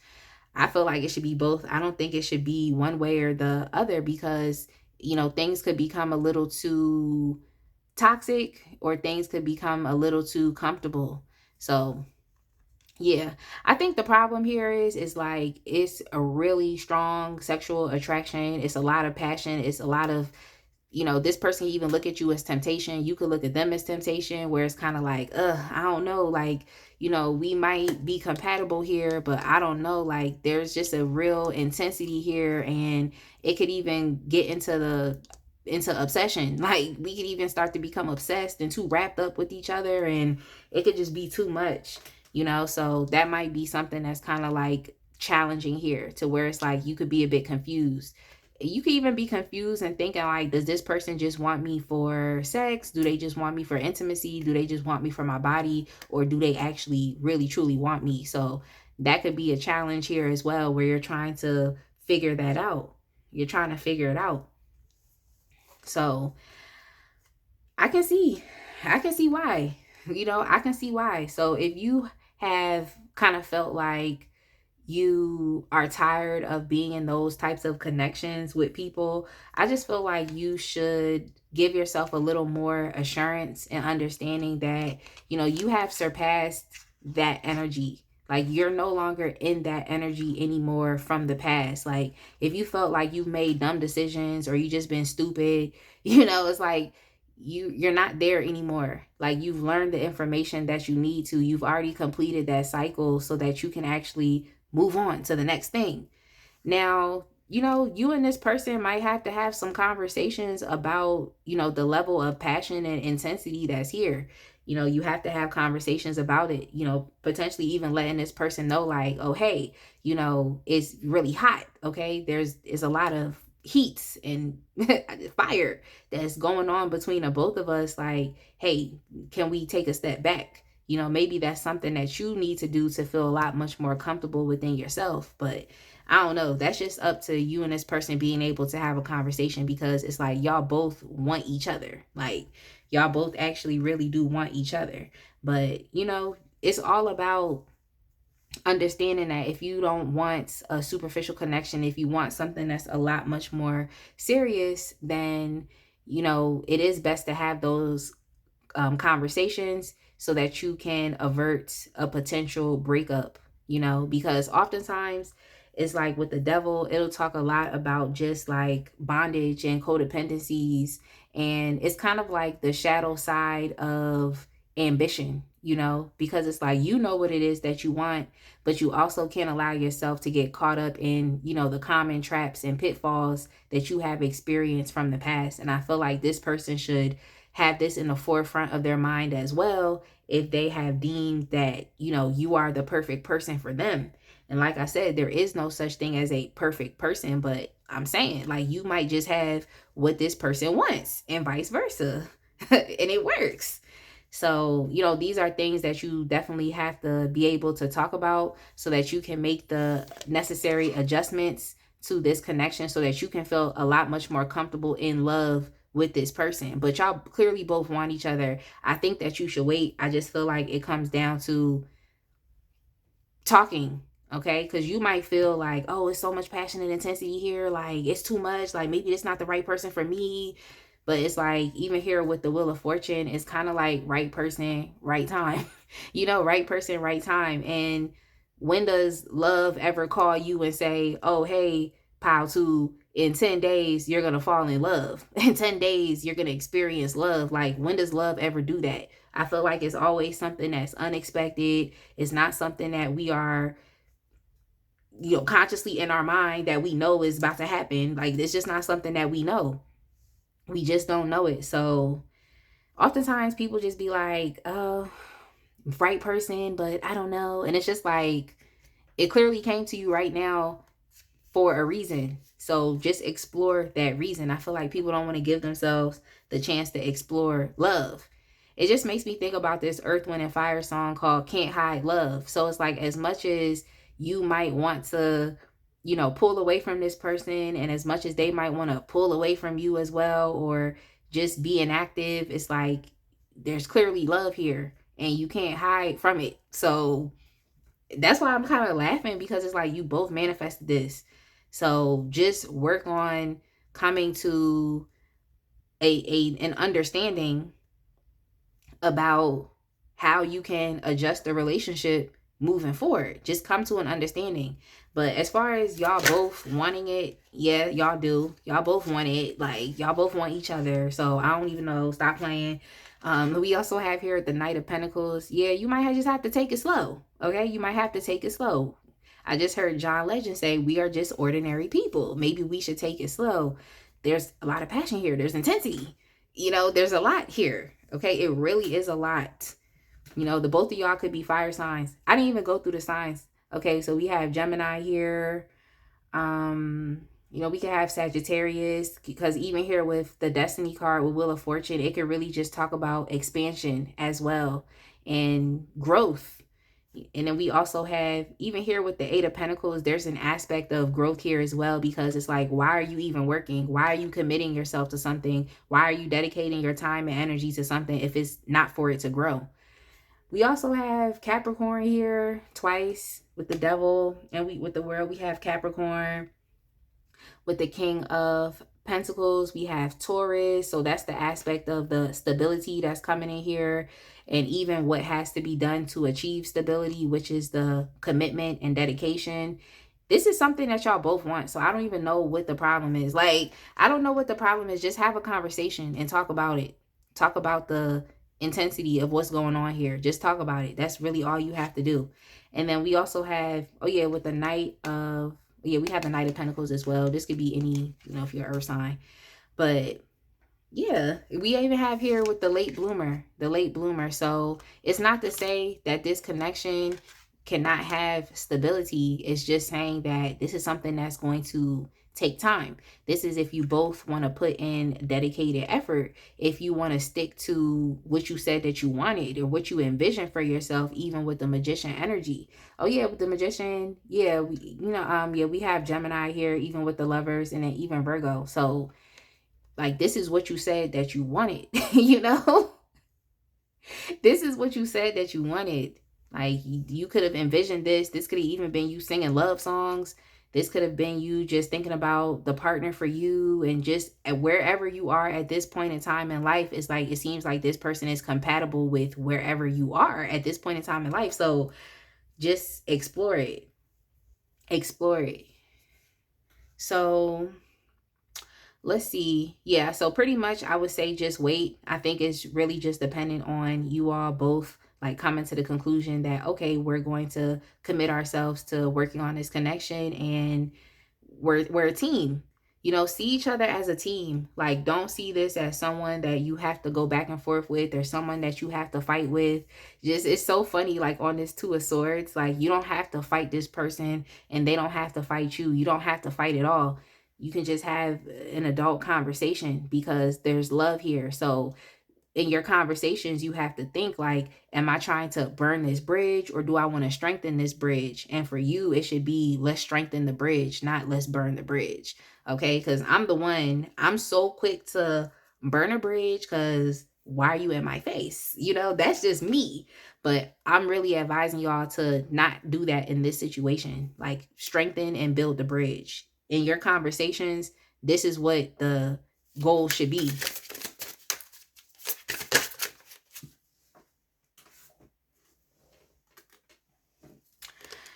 I feel like it should be both. I don't think it should be one way or the other, because, things could become a little too toxic, or things could become a little too comfortable. So yeah, I think the problem here is like, it's a really strong sexual attraction. It's a lot of passion. It's a lot of, this person can even look at you as temptation. You could look at them as temptation, where it's kind of like, I don't know, like, we might be compatible here, but I don't know, like, there's just a real intensity here, and it could even get into obsession. Like, we could even start to become obsessed and too wrapped up with each other, and it could just be too much, so that might be something that's kind of like challenging here, to where it's like you could be a bit confused. You could even be confused and thinking like, does this person just want me for sex? Do they just want me for intimacy? Do they just want me for my body? Or do they actually really truly want me? So that could be a challenge here as well, where you're trying to figure that out. You're trying to figure it out. So I can see why, I can see why. So if you have kind of felt like you are tired of being in those types of connections with people, I just feel like you should give yourself a little more assurance and understanding that, you have surpassed that energy. Like, you're no longer in that energy anymore from the past. Like, if you felt like you've made dumb decisions, or you just been stupid, it's like you're not there anymore. Like, you've learned the information that you need to. You've already completed that cycle so that you can actually move on to the next thing. Now, you and this person might have to have some conversations about, the level of passion and intensity that's here. You have to have conversations about it, potentially even letting this person know, like, oh, hey, it's really hot. Okay. There's a lot of heat and fire that's going on between the both of us. Like, hey, can we take a step back? Maybe that's something that you need to do to feel a lot much more comfortable within yourself. But I don't know. That's just up to you and this person being able to have a conversation, because it's like y'all both want each other. Like, y'all both actually really do want each other. But, it's all about understanding that if you don't want a superficial connection, if you want something that's a lot much more serious, then, it is best to have those conversations so that you can avert a potential breakup, because oftentimes it's like with the devil, it'll talk a lot about just like bondage and codependencies. And it's kind of like the shadow side of ambition, because it's like, what it is that you want, but you also can't allow yourself to get caught up in, the common traps and pitfalls that you have experienced from the past. And I feel like this person should have this in the forefront of their mind as well, if they have deemed that, you are the perfect person for them. And like I said, there is no such thing as a perfect person, but I'm saying, like, you might just have what this person wants and vice versa. And it works. So, these are things that you definitely have to be able to talk about so that you can make the necessary adjustments to this connection, so that you can feel a lot much more comfortable in love with this person. But y'all clearly both want each other. I think that you should wait. I just feel like it comes down to talking. Okay, because you might feel like, oh, it's so much passion and intensity here, like it's too much, like maybe it's not the right person for me. But it's like, even here with the Wheel of Fortune, it's kind of like right person, right time. Right person, right time. And when does love ever call you and say, oh, hey, pile two, in 10 days, you're going to fall in love. In 10 days, you're going to experience love. Like, when does love ever do that? I feel like it's always something that's unexpected. It's not something that we are, consciously in our mind that we know is about to happen. Like, it's just not something that we know. We just don't know it. So oftentimes people just be like, oh, right person, but I don't know. And it's just like, it clearly came to you right now for a reason. So just explore that reason. I feel like people don't want to give themselves the chance to explore love. It just makes me think about this Earth, Wind, and Fire song called Can't Hide Love. So it's like, as much as you might want to, pull away from this person, and as much as they might want to pull away from you as well, or just be inactive, it's like there's clearly love here and you can't hide from it. So that's why I'm kind of laughing, because it's like you both manifested this. So just work on coming to an understanding about how you can adjust the relationship moving forward. Just come to an understanding. But as far as y'all both wanting it, yeah, y'all do. Y'all both want it. Like, y'all both want each other. So I don't even know. Stop playing. We also have here the Knight of Pentacles. Yeah, you might just have to take it slow. Okay, you might have to take it slow. I just heard John Legend say we are just ordinary people. Maybe we should take it slow. There's a lot of passion here. There's intensity. There's a lot here. Okay, it really is a lot. The both of y'all could be fire signs. I didn't even go through the signs. Okay, so we have Gemini here. We could have Sagittarius, because even here with the Destiny card with Wheel of Fortune, it could really just talk about expansion as well and growth. And then we also have, even here with the Eight of Pentacles, there's an aspect of growth here as well, because it's like, why are you even working? Why are you committing yourself to something? Why are you dedicating your time and energy to something if it's not for it to grow? We also have Capricorn here twice with the Devil, and with the World we have Capricorn. With the King of Pentacles, we have Taurus. So that's the aspect of the stability that's coming in here, and even what has to be done to achieve stability, which is the commitment and dedication. This is something that y'all both want. So I don't even know what the problem is. Like, I don't know what the problem is. Just have a conversation and talk about it. Talk about the intensity of what's going on here. Just talk about it. That's really all you have to do. And then we also have, with the Knight of, we have the Knight of Pentacles as well. This could be any, if you're Earth sign. But yeah, we even have here with the late bloomer. So it's not to say that this connection cannot have stability. It's just saying that this is something that's going to take time. This is if you both want to put in dedicated effort, if you want to stick to what you said that you wanted or what you envisioned for yourself, even with the Magician energy. Oh yeah, with the Magician, yeah, we have Gemini here, even with the Lovers, and then even Virgo. So like, this is what you said that you wanted. This is what you said that you wanted. Like, you could have envisioned this. This could have even been you singing love songs. This could have been you just thinking about the partner for you, and just at wherever you are at this point in time in life, it's like, it seems like this person is compatible with wherever you are at this point in time in life. So just explore it. Explore it. So let's see. Yeah, so pretty much I would say just wait. I think it's really just dependent on you all both like coming to the conclusion that, okay, we're going to commit ourselves to working on this connection, and we're a team. See each other as a team. Like, don't see this as someone that you have to go back and forth with, or someone that you have to fight with. Just, it's so funny, like on this Two of Swords, like, you don't have to fight this person and they don't have to fight you. You don't have to fight at all. You can just have an adult conversation, because there's love here. So in your conversations, you have to think like, am I trying to burn this bridge, or do I want to strengthen this bridge? And for you, it should be, let's strengthen the bridge, not let's burn the bridge. Okay, because I'm so quick to burn a bridge, because why are you in my face? That's just me. But I'm really advising y'all to not do that in this situation. Like, strengthen and build the bridge. In your conversations, this is what the goal should be.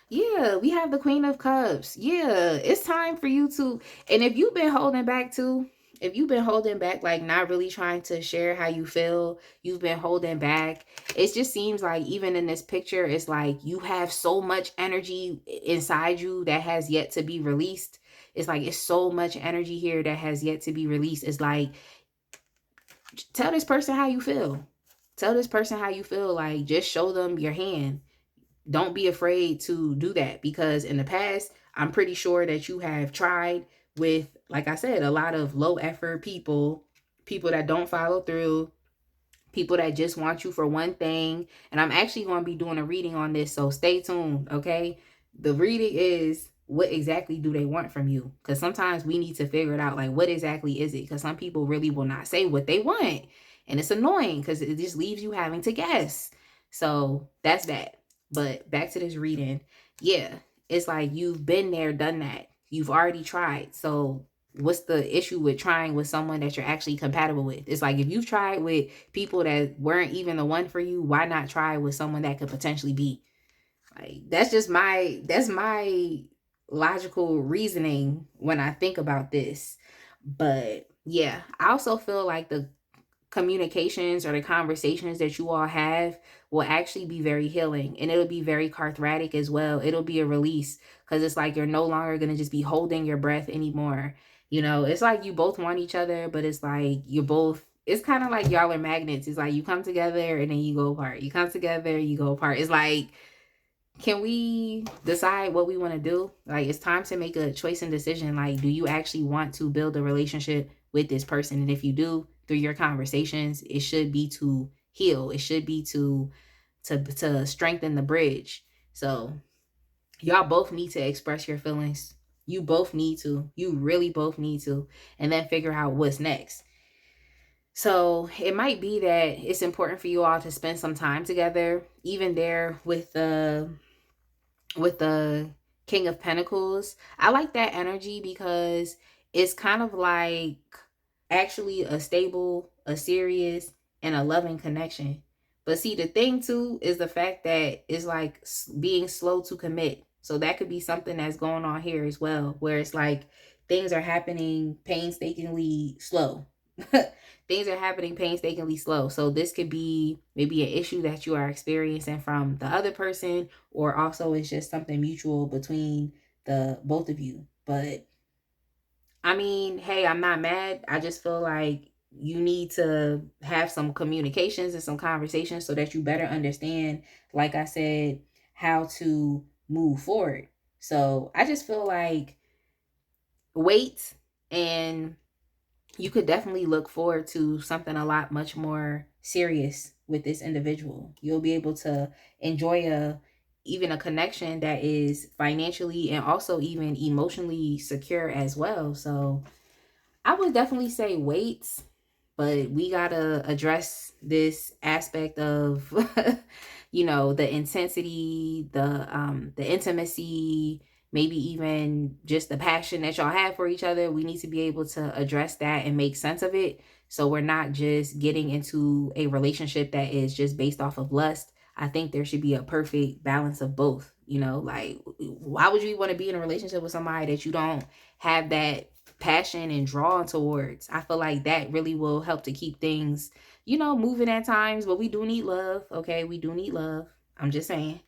Yeah, we have the Queen of Cups. Yeah, it's time for you to, and if you've been holding back too, if you've been holding back, like not really trying to share how you feel, you've been holding back. It just seems like even in this picture, it's like you have so much energy inside you that has yet to be released. It's like, it's so much energy here that has yet to be released. It's like, tell this person how you feel. Tell this person how you feel. Like, just show them your hand. Don't be afraid to do that, because in the past, I'm pretty sure that you have tried with, like I said, a lot of low effort people that don't follow through, people that just want you for one thing. And I'm actually going to be doing a reading on this, so stay tuned, okay? the reading is, what exactly do they want from you? Because sometimes we need to figure it out. Like, what exactly is it? Because some people really will not say what they want. And it's annoying because it just leaves you having to guess. So that's that. But back to this reading. Yeah, it's like you've been there, done that. You've already tried. So what's the issue with trying with someone that you're actually compatible with? It's like, if you've tried with people that weren't even the one for you, why not try with someone that could potentially be? Like, that's my logical reasoning when I think about this. But yeah, I also feel like the communications or the conversations that you all have will actually be very healing, and it'll be very cathartic as well. It'll be a release, because it's like you're no longer going to just be holding your breath anymore. It's like you both want each other, but it's like you're both, it's kind of like y'all are magnets. It's like you come together and then you go apart. You come together, you go apart. It's like, can we decide what we want to do? Like, it's time to make a choice and decision. Like, do you actually want to build a relationship with this person? And if you do, through your conversations, it should be to heal. It should be to strengthen the bridge. So y'all both need to express your feelings. You both need to. You really both need to. And then figure out what's next. So it might be that it's important for you all to spend some time together, even there with the King of Pentacles. I like that energy because it's kind of like actually a stable, a serious, and a loving connection. But see, the thing too is the fact that it's like being slow to commit. So that could be something that's going on here as well, where it's like things are happening painstakingly slow. Things are happening painstakingly slow. So this could be maybe an issue that you are experiencing from the other person, or also it's just something mutual between the both of you. But I mean, hey, I'm not mad. I just feel like you need to have some communications and some conversations so that you better understand, like I said, how to move forward. So I just feel like wait, and you could definitely look forward to something a lot much more serious with this individual. You'll be able to enjoy even a connection that is financially and also even emotionally secure as well. So I would definitely say wait, but we gotta address this aspect of the intensity, the intimacy, maybe even just the passion that y'all have for each other. We need to be able to address that and make sense of it, so we're not just getting into a relationship that is just based off of lust. I think there should be a perfect balance of both. Like, why would you want to be in a relationship with somebody that you don't have that passion and drawn towards? I feel like that really will help to keep things, moving at times. But we do need love. Okay, we do need love. I'm just saying.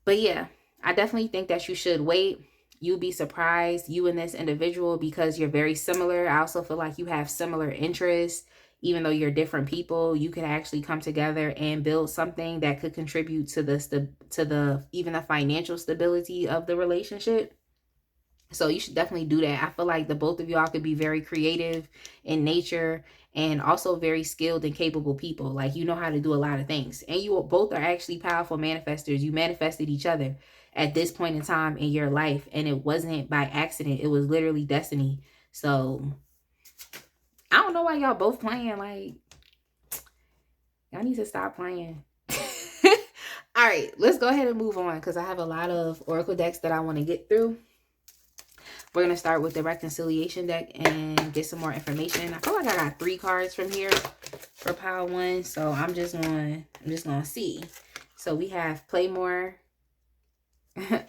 But yeah, I definitely think that you should wait. You'll be surprised, you and this individual, because you're very similar. I also feel like you have similar interests. Even though you're different people, you can actually come together and build something that could contribute to the even the financial stability of the relationship. So you should definitely do that. I feel like the both of y'all could be very creative in nature, and also very skilled and capable people. Like, you know how to do a lot of things. And you both are actually powerful manifestors. You manifested each other at this point in time in your life. And it wasn't by accident. It was literally destiny. So I don't know why y'all both playing. Like, y'all need to stop playing. All right, let's go ahead and move on, because I have a lot of oracle decks that I want to get through. We're going to start with the reconciliation deck and get some more information. I feel like I got 3 cards from here for pile 1. So I'm just going to see. So we have play more.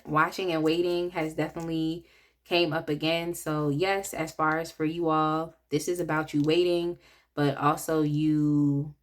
Watching and waiting has definitely came up again. So yes, as far as for you all, this is about you waiting, but also you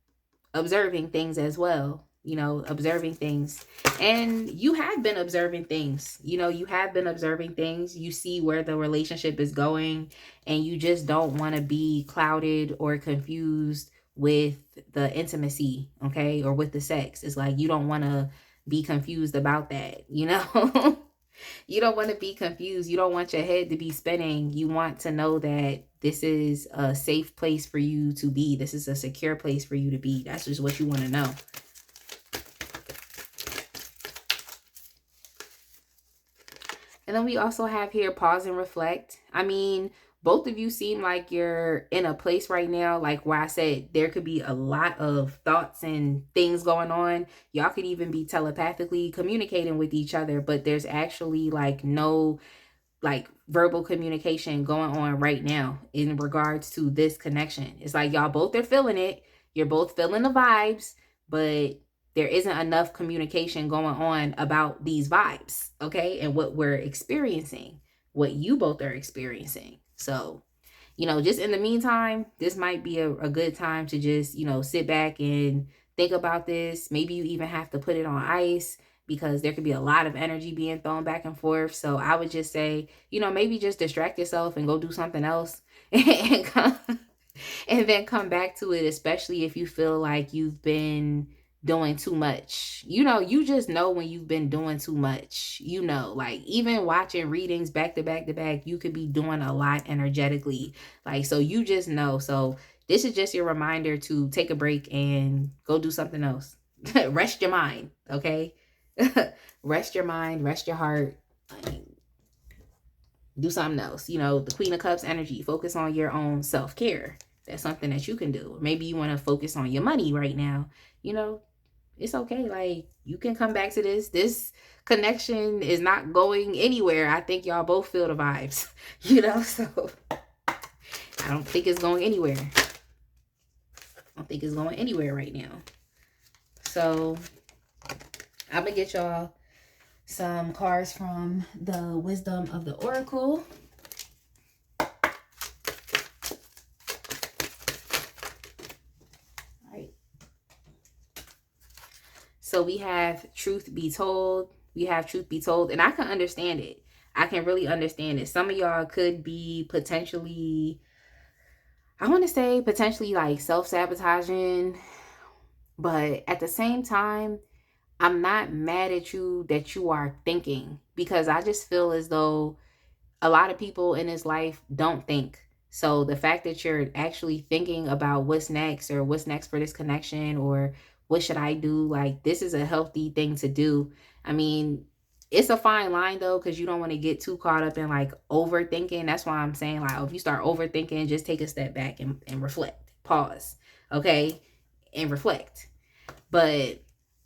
observing things as well. Observing things. And you have been observing things. You have been observing things. You see where the relationship is going, and you just don't want to be clouded or confused with the intimacy, okay? Or with the sex. It's like you don't want to be confused about that, You don't want to be confused. You don't want your head to be spinning. You want to know that this is a safe place for you to be. This is a secure place for you to be. That's just what you want to know. And then we also have here pause and reflect. I mean, both of you seem like you're in a place right now, like where I said there could be a lot of thoughts and things going on. Y'all could even be telepathically communicating with each other, but there's actually like no like verbal communication going on right now in regards to this connection. It's like y'all both are feeling it. You're both feeling the vibes, but there isn't enough communication going on about these vibes, okay? And what we're experiencing, what you both are experiencing. So, just in the meantime, this might be a good time to just, sit back and think about this. Maybe you even have to put it on ice because there could be a lot of energy being thrown back and forth. So I would just say, maybe just distract yourself and go do something else and and then come back to it, especially if you feel like you've been doing too much. You just know when you've been doing too much. Like even watching readings back to back to back, you could be doing a lot energetically. Like, so you just know. So this is just your reminder to take a break and go do something else. Rest your mind, okay? Rest your mind, rest your heart. Like, do something else. The Queen of Cups energy. Focus on your own self-care. That's something that you can do. Maybe you want to focus on your money right now. It's okay. Like, you can come back to this. This connection is not going anywhere. I think y'all both feel the vibes, so I don't think it's going anywhere. I don't think it's going anywhere right now. So I'm going to get y'all some cards from the Wisdom of the Oracle. So we have truth be told. We have truth be told. And I can understand it. I can really understand it. Some of y'all could be potentially, I want to say potentially like self-sabotaging. But at the same time, I'm not mad at you that you are thinking, because I just feel as though a lot of people in this life don't think. So the fact that you're actually thinking about what's next or what's next for this connection or what should I do, like, this is a healthy thing to do. I mean, it's a fine line though, because you don't want to get too caught up in like overthinking. That's why I'm saying, like, if you start overthinking, just take a step back and reflect, pause, okay, and reflect. But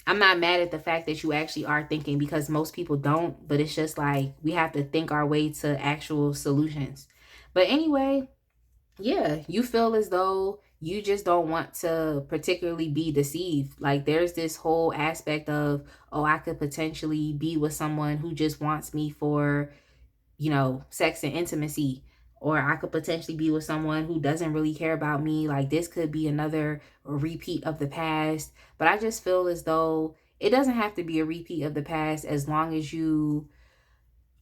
I'm not mad at the fact that you actually are thinking, because most people don't, but it's just like we have to think our way to actual solutions. But anyway, yeah, you feel as though you just don't want to particularly be deceived. Like, there's this whole aspect of, oh, I could potentially be with someone who just wants me for, sex and intimacy. Or I could potentially be with someone who doesn't really care about me. Like, this could be another repeat of the past. But I just feel as though it doesn't have to be a repeat of the past, as long as you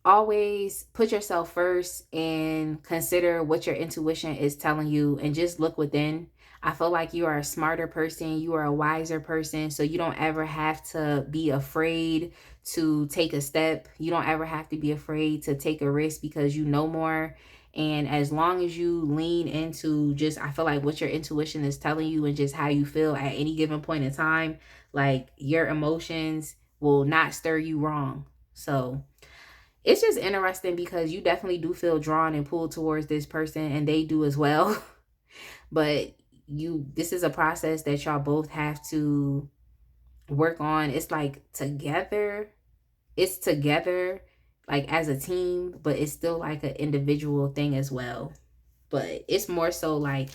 always put yourself first and consider what your intuition is telling you and just look within. I feel like you are a smarter person. You are a wiser person. So you don't ever have to be afraid to take a step. You don't ever have to be afraid to take a risk, because you know more. And as long as you lean into just, I feel like what your intuition is telling you and just how you feel at any given point in time, like, your emotions will not stir you wrong. So it's just interesting, because you definitely do feel drawn and pulled towards this person, and they do as well. But this is a process that y'all both have to work on. It's like together. It's together, like as a team, but it's still like an individual thing as well. But it's more so like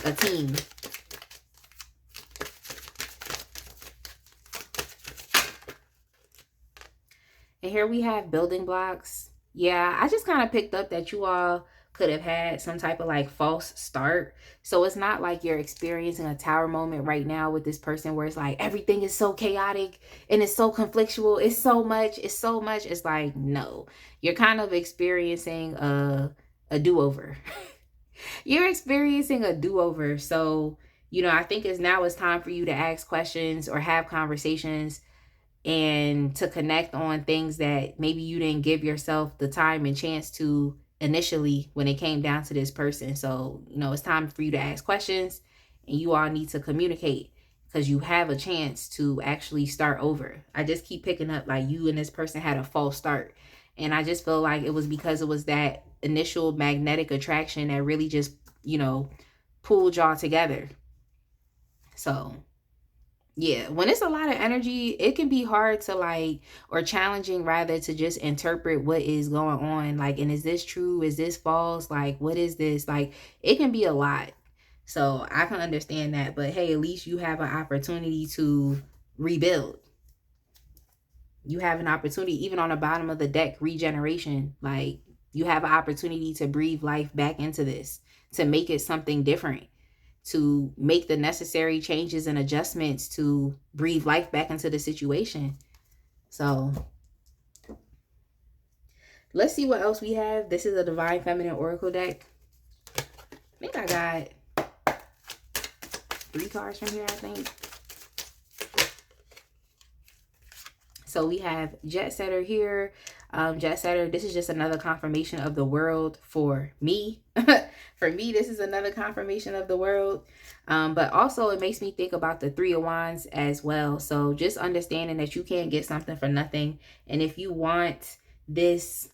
a team. And here we have building blocks. Yeah, I just kind of picked up that you all could have had some type of like false start. So it's not like you're experiencing a tower moment right now with this person where it's like everything is so chaotic and it's so conflictual. It's so much. It's so much. It's like, no, you're kind of experiencing a do-over. You're experiencing a do-over. So, I think it's time for you to ask questions or have conversations and to connect on things that maybe you didn't give yourself the time and chance to initially when it came down to this person. So, it's time for you to ask questions, and you all need to communicate, because you have a chance to actually start over. I just keep picking up like you and this person had a false start, And I just feel like it was because it was that initial magnetic attraction that really just, pulled y'all together. So yeah, when it's a lot of energy, it can be hard to or challenging rather, to just interpret what is going on. Like, and is this true? Is this false? Like, what is this? Like, it can be a lot. So I can understand that. But hey, at least you have an opportunity to rebuild. You have an opportunity, even on the bottom of the deck, regeneration. Like, you have an opportunity to breathe life back into this, to make it something different, to make the necessary changes and adjustments to breathe life back into the situation. So let's see what else we have. This is a Divine Feminine Oracle deck. I think I got 3 cards from here, I think. So we have Jet Setter here. Jet Setter, this is just another confirmation of the world for me. For me, this is another confirmation of the world. But also it makes me think about the 3 of Wands as well. So just understanding that you can't get something for nothing. And if you want this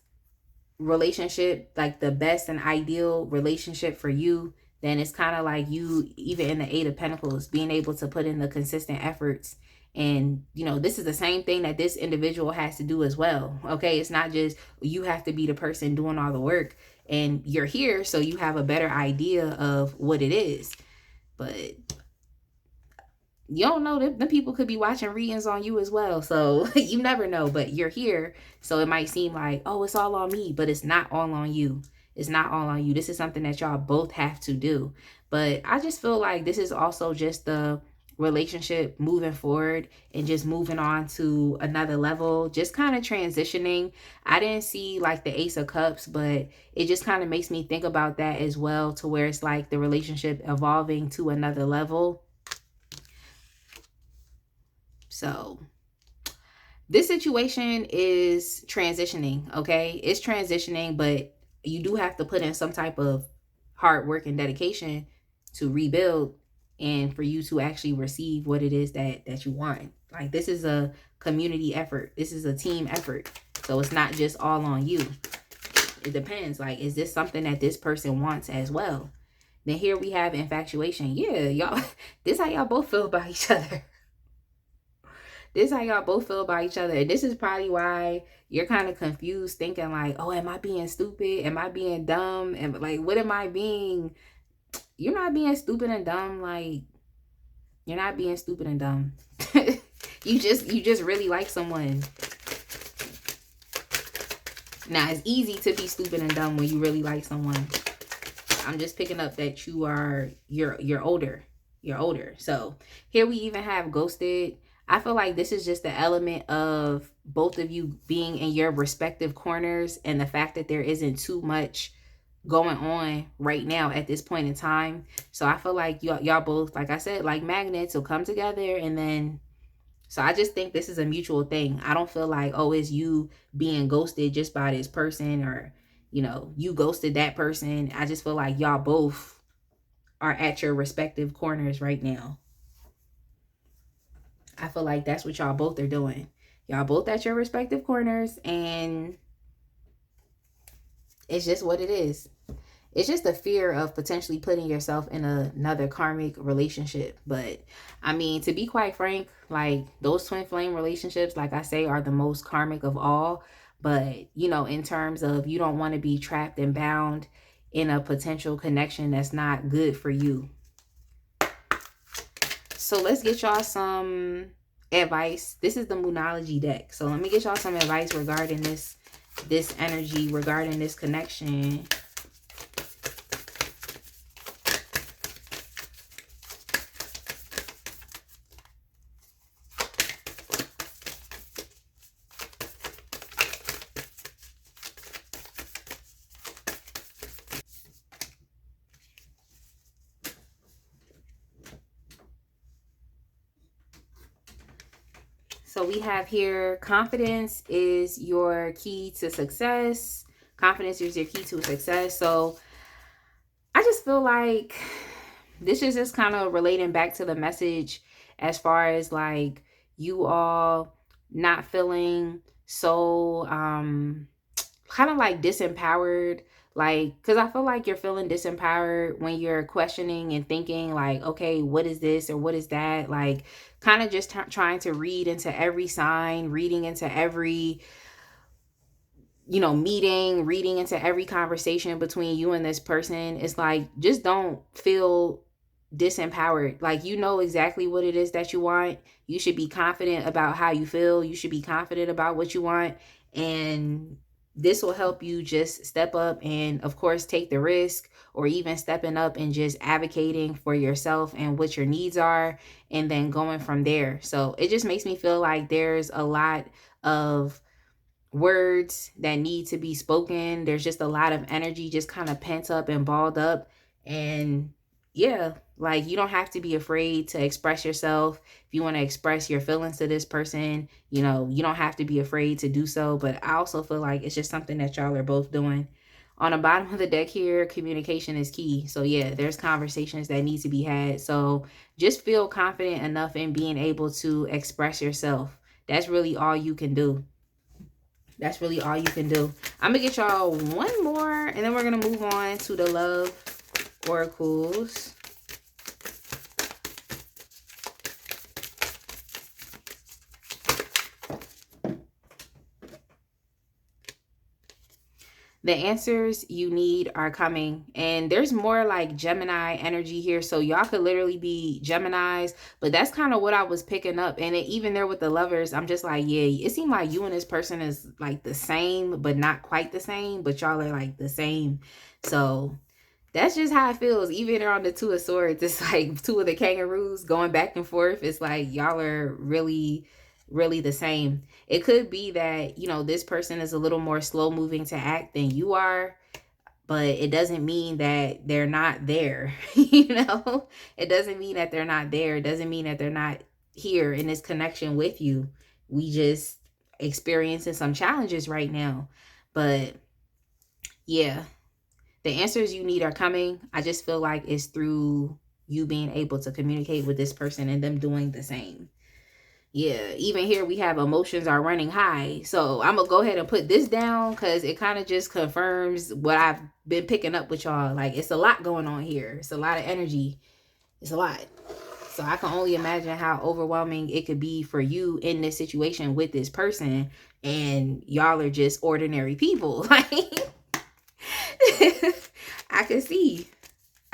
relationship, like the best and ideal relationship for you, then it's kind of like you, even in the 8 of Pentacles, being able to put in the consistent efforts. And, this is the same thing that this individual has to do as well. Okay. It's not just you have to be the person doing all the work, and you're here so you have a better idea of what it is. But you don't know, the people could be watching readings on you as well. So you never know, but you're here. So it might seem like, oh, it's all on me, but it's not all on you. It's not all on you. This is something that y'all both have to do. But I just feel like this is also just the relationship moving forward and just moving on to another level, just kind of transitioning. I didn't see like the Ace of Cups, but it just kind of makes me think about that as well, to where it's like the relationship evolving to another level. So this situation is transitioning, okay? It's transitioning, but you do have to put in some type of hard work and dedication to rebuild, and for you to actually receive what it is that you want. Like, this is a community effort. This is a team effort. So it's not just all on you. It depends. Like, is this something that this person wants as well? Then here we have infatuation. Yeah, y'all, this is how y'all both feel about each other. This is how y'all both feel about each other. And this is probably why you're kind of confused, thinking like, oh, am I being stupid? Am I being dumb? And like, what am I being? You're not being stupid and dumb. Like, you're not being stupid and dumb. You just really like someone. Now, it's easy to be stupid and dumb when you really like someone. I'm just picking up that you're older. You're older. So here we even have ghosted. I feel like this is just the element of both of you being in your respective corners, and the fact that there isn't too much going on right now at this point in time. So I feel like y'all both, like I said, like magnets, will come together. And then, so I just think this is a mutual thing. I don't feel like, oh, it's you being ghosted just by this person, or, you ghosted that person. I just feel like y'all both are at your respective corners right now. I feel like that's what y'all both are doing. Y'all both at your respective corners, and it's just what it is. It's just a fear of potentially putting yourself in another karmic relationship. But I mean, to be quite frank, like those twin flame relationships, like I say, are the most karmic of all. But, in terms of, you don't want to be trapped and bound in a potential connection that's not good for you. So let's get y'all some advice. This is the Moonology deck. So let me get y'all some advice regarding this energy, regarding this connection. So we have here, confidence is your key to success. Confidence is your key to success. So I just feel like this is just kind of relating back to the message, as far as like you all not feeling so kind of like disempowered. Like, because I feel like you're feeling disempowered when you're questioning and thinking like, okay, what is this or what is that? Like, kind of just trying to read into every sign, reading into every, meeting, reading into every conversation between you and this person. It's like, just don't feel disempowered. Like, you know exactly what it is that you want. You should be confident about how you feel. You should be confident about what you want. And this will help you just step up and, of course, take the risk, or even stepping up and just advocating for yourself and what your needs are, and then going from there. So it just makes me feel like there's a lot of words that need to be spoken. There's just a lot of energy just kind of pent up and balled up. And yeah, like, you don't have to be afraid to express yourself. If you want to express your feelings to this person, you don't have to be afraid to do so. But I also feel like it's just something that y'all are both doing. On the bottom of the deck here, communication is key. So yeah, there's conversations that need to be had. So just feel confident enough in being able to express yourself. That's really all you can do. That's really all you can do. I'm gonna get y'all one more, and then we're gonna move on to the love oracles. The answers you need are coming, and there's more like Gemini energy here, so y'all could literally be Geminis, but that's kind of what I was picking up. And even there with the lovers, I'm just like, yeah, it seemed like you and this person is like the same but not quite the same, but y'all are like the same. So that's just how it feels. Even on the Two of Swords, it's like two of the kangaroos going back and forth. It's like y'all are really, really the same. It could be that, this person is a little more slow moving to act than you are, but it doesn't mean that they're not there. It doesn't mean that they're not there. It doesn't mean that they're not here in this connection with you. We just experiencing some challenges right now. But yeah, the answers you need are coming. I just feel like it's through you being able to communicate with this person and them doing the same. Yeah, even here we have emotions are running high. So I'm gonna go ahead and put this down because it kind of just confirms what I've been picking up with y'all. Like, it's a lot going on here. It's a lot of energy. It's a lot. So I can only imagine how overwhelming it could be for you in this situation with this person, and y'all are just ordinary people. Like, I can see.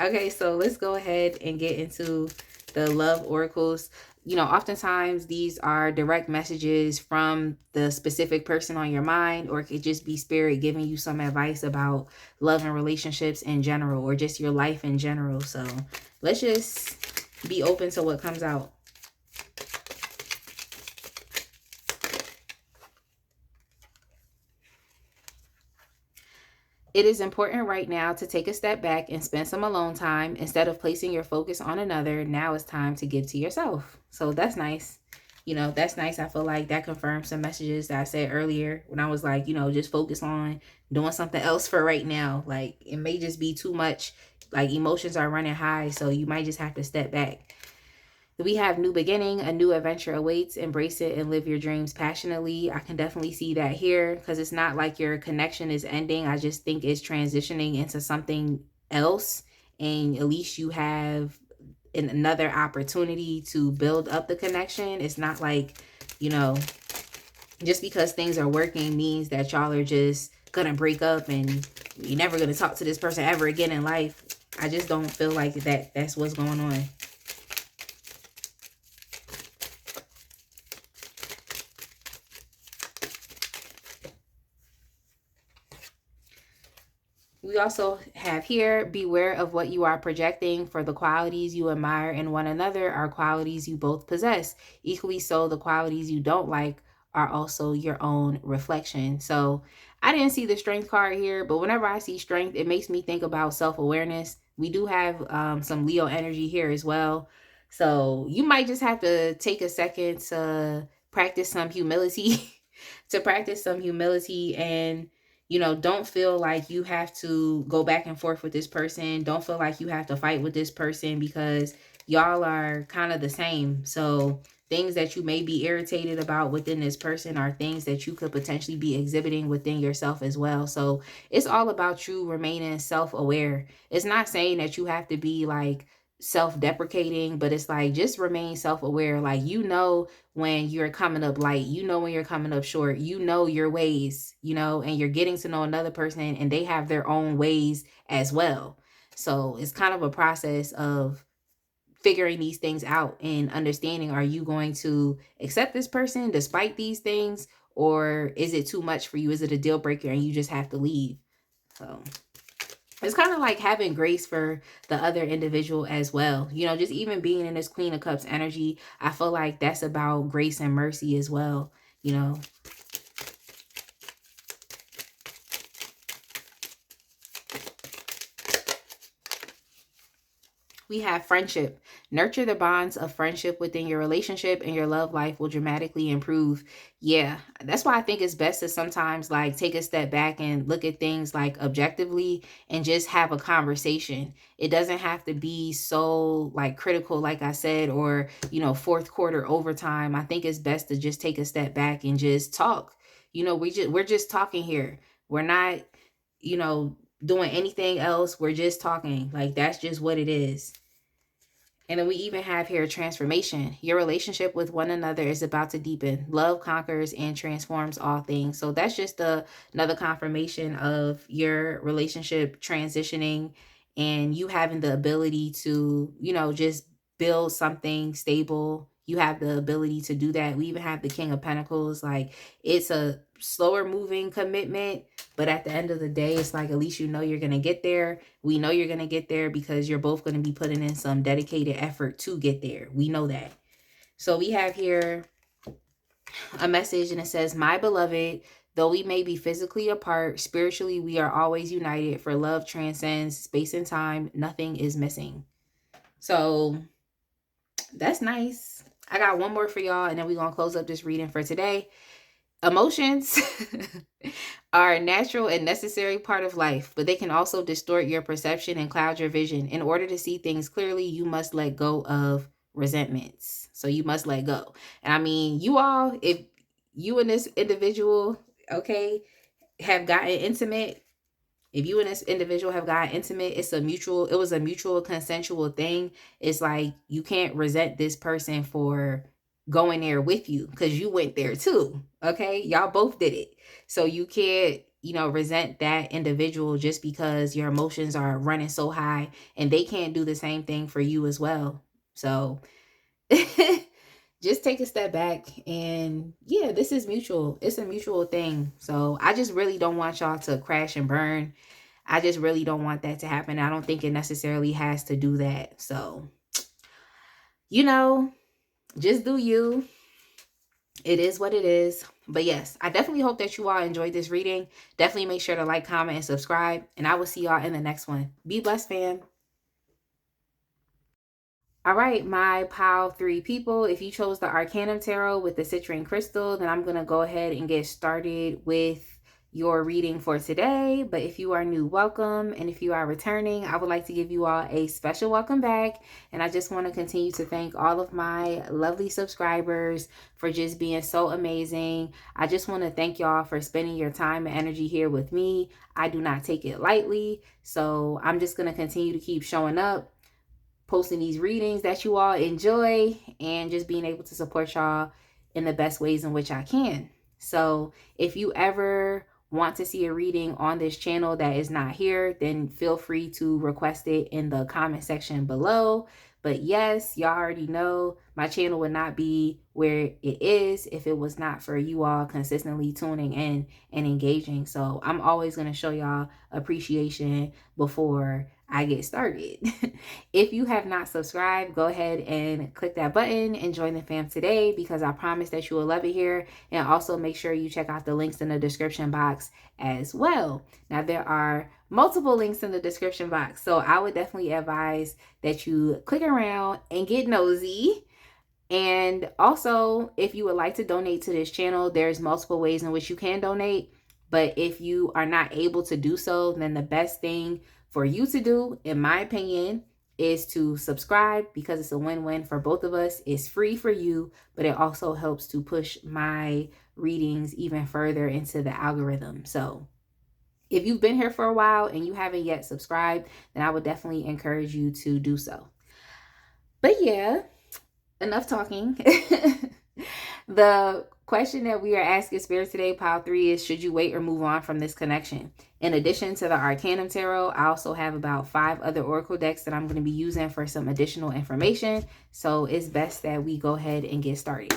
Okay, so let's go ahead and get into the love oracles. Oftentimes these are direct messages from the specific person on your mind, or it could just be spirit giving you some advice about love and relationships in general, or just your life in general. So let's just be open to what comes out. It is important right now to take a step back and spend some alone time. Instead of placing your focus on another, now it's time to give to yourself. So that's nice. That's nice. I feel like that confirms some messages that I said earlier when I was like, just focus on doing something else for right now. Like, it may just be too much. Like, emotions are running high, so you might just have to step back. We have new beginning, a new adventure awaits. Embrace it and live your dreams passionately. I can definitely see that here, because it's not like your connection is ending. I just think it's transitioning into something else, and at least you have another opportunity to build up the connection. It's not like, just because things are working means that y'all are just gonna break up and you're never gonna talk to this person ever again in life. I just don't feel like that's what's going on. We also have here, beware of what you are projecting, for the qualities you admire in one another are qualities you both possess. Equally so, the qualities you don't like are also your own reflection. So I didn't see the strength card here, but whenever I see strength, it makes me think about self-awareness. We do have some Leo energy here as well. So you might just have to take a second to practice some humility, and don't feel like you have to go back and forth with this person. Don't feel like you have to fight with this person, because y'all are kind of the same. So things that you may be irritated about within this person are things that you could potentially be exhibiting within yourself as well. So it's all about you remaining self-aware. It's not saying that you have to be like self-deprecating, but it's like just remain self-aware. Like, you know, when you're coming up light, you know, when you're coming up short, you know your ways, you know, and you're getting to know another person and they have their own ways as well. So it's kind of a process of figuring these things out and understanding, are you going to accept this person despite these things, or is it too much for you? Is it a deal breaker and you just have to leave? So it's kind of like having grace for the other individual as well. You know, just even being in this Queen of Cups energy, I feel like that's about grace and mercy as well, you know. We have friendship. Nurture the bonds of friendship within your relationship and your love life will dramatically improve. Yeah, that's why I think it's best to sometimes like take a step back and look at things like objectively and just have a conversation. It doesn't have to be so like critical, like I said, or, you know, fourth quarter overtime. I think it's best to just take a step back and just talk. You know, we're just talking here. We're not, you know, doing anything else. We're just talking. Like, that's just what it is. And then we even have here transformation. Your relationship with one another is about to deepen. Love conquers and transforms all things. So that's just another confirmation of your relationship transitioning and you having the ability to, you know, just build something stable. You have the ability to do that. We even have the King of Pentacles. Like, it's a slower moving commitment, but at the end of the day, it's like, at least you know you're going to get there. We know you're going to get there because you're both going to be putting in some dedicated effort to get there. We know that. So we have here a message and it says, my beloved, though we may be physically apart, spiritually we are always united, for love transcends space and time. Nothing is missing. So that's nice. I got one more for y'all and then we're going to close up this reading for today. Emotions are a natural and necessary part of life, but they can also distort your perception and cloud your vision. In order to see things clearly, you must let go of resentments. So you must let go. And I mean, you all, if you and this individual, okay, have gotten intimate, if you and this individual have gotten intimate, it was a mutual consensual thing. It's like, you can't resent this person for going there with you because you went there too. Okay. Y'all both did it. So you can't, you know, resent that individual just because your emotions are running so high and they can't do the same thing for you as well. So just take a step back and yeah, this is mutual. It's a mutual thing. So I just really don't want y'all to crash and burn. I just really don't want that to happen. I don't think it necessarily has to do that. So, you know, just do you. It is what it is. But yes, I definitely hope that you all enjoyed this reading. Definitely make sure to like, comment, and subscribe. And I will see y'all in the next one. Be blessed, fam. All right, my pile 3 people, if you chose the Arcanum Tarot with the Citrine Crystal, then I'm going to go ahead and get started with your reading for today. But if you are new, welcome. And if you are returning, I would like to give you all a special welcome back. And I just want to continue to thank all of my lovely subscribers for just being so amazing. I just want to thank y'all for spending your time and energy here with me. I do not take it lightly. So I'm just going to continue to keep showing up, posting these readings that you all enjoy, and just being able to support y'all in the best ways in which I can. So if you ever want to see a reading on this channel that is not here, then feel free to request it in the comment section below. But yes, y'all already know my channel would not be where it is if it was not for you all consistently tuning in and engaging. So I'm always going to show y'all appreciation before I get started. If you have not subscribed, go ahead and click that button and join the fam today, because I promise that you will love it here. And also make sure you check out the links in the description box as well. Now, there are multiple links in the description box, so I would definitely advise that you click around and get nosy. And also, if you would like to donate to this channel, there's multiple ways in which you can donate. But if you are not able to do so, then the best thing for you to do, in my opinion, is to subscribe, because it's a win-win for both of us. It's free for you, but it also helps to push my readings even further into the algorithm. So if you've been here for a while and you haven't yet subscribed, then I would definitely encourage you to do so. But yeah, enough talking. The question that we are asking Spirit today, pile 3, is should you wait or move on from this connection? In addition to the Arcanum Tarot, I also have about 5 other Oracle decks that I'm going to be using for some additional information. So it's best that we go ahead and get started.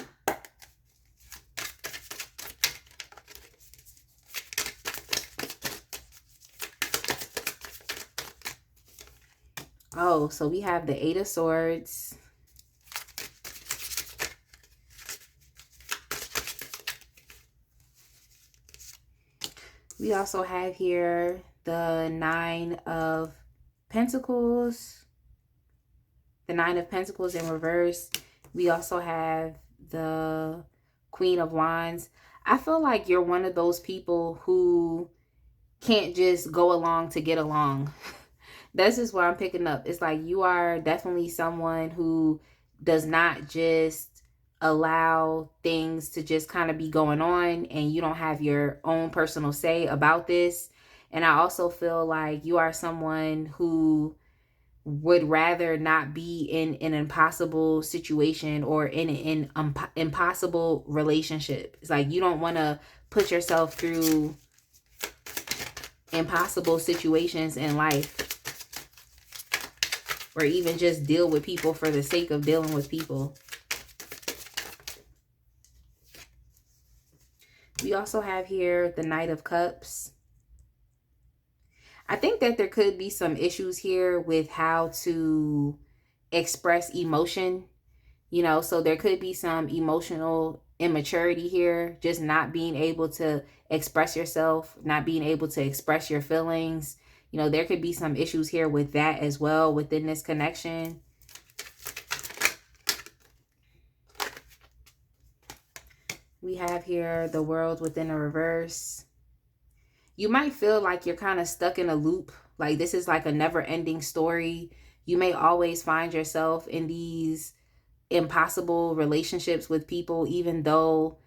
Oh, so we have the 8 of Swords. We also have here the 9 of Pentacles. The 9 of Pentacles in reverse. We also have the Queen of Wands. I feel like you're one of those people who can't just go along to get along. That's just what I'm picking up. It's like you are definitely someone who does not just allow things to just kind of be going on, and you don't have your own personal say about this. And I also feel like you are someone who would rather not be in an impossible situation or in an impossible relationship. It's like you don't want to put yourself through impossible situations in life, or even just deal with people for the sake of dealing with people. We also have here the Knight of Cups. I think that there could be some issues here with how to express emotion, you know, so there could be some emotional immaturity here, just not being able to express yourself, not being able to express your feelings. You know, there could be some issues here with that as well within this connection. We have here the World within a reverse. You might feel like you're kind of stuck in a loop. Like this is like a never-ending story. You may always find yourself in these impossible relationships with people, even though,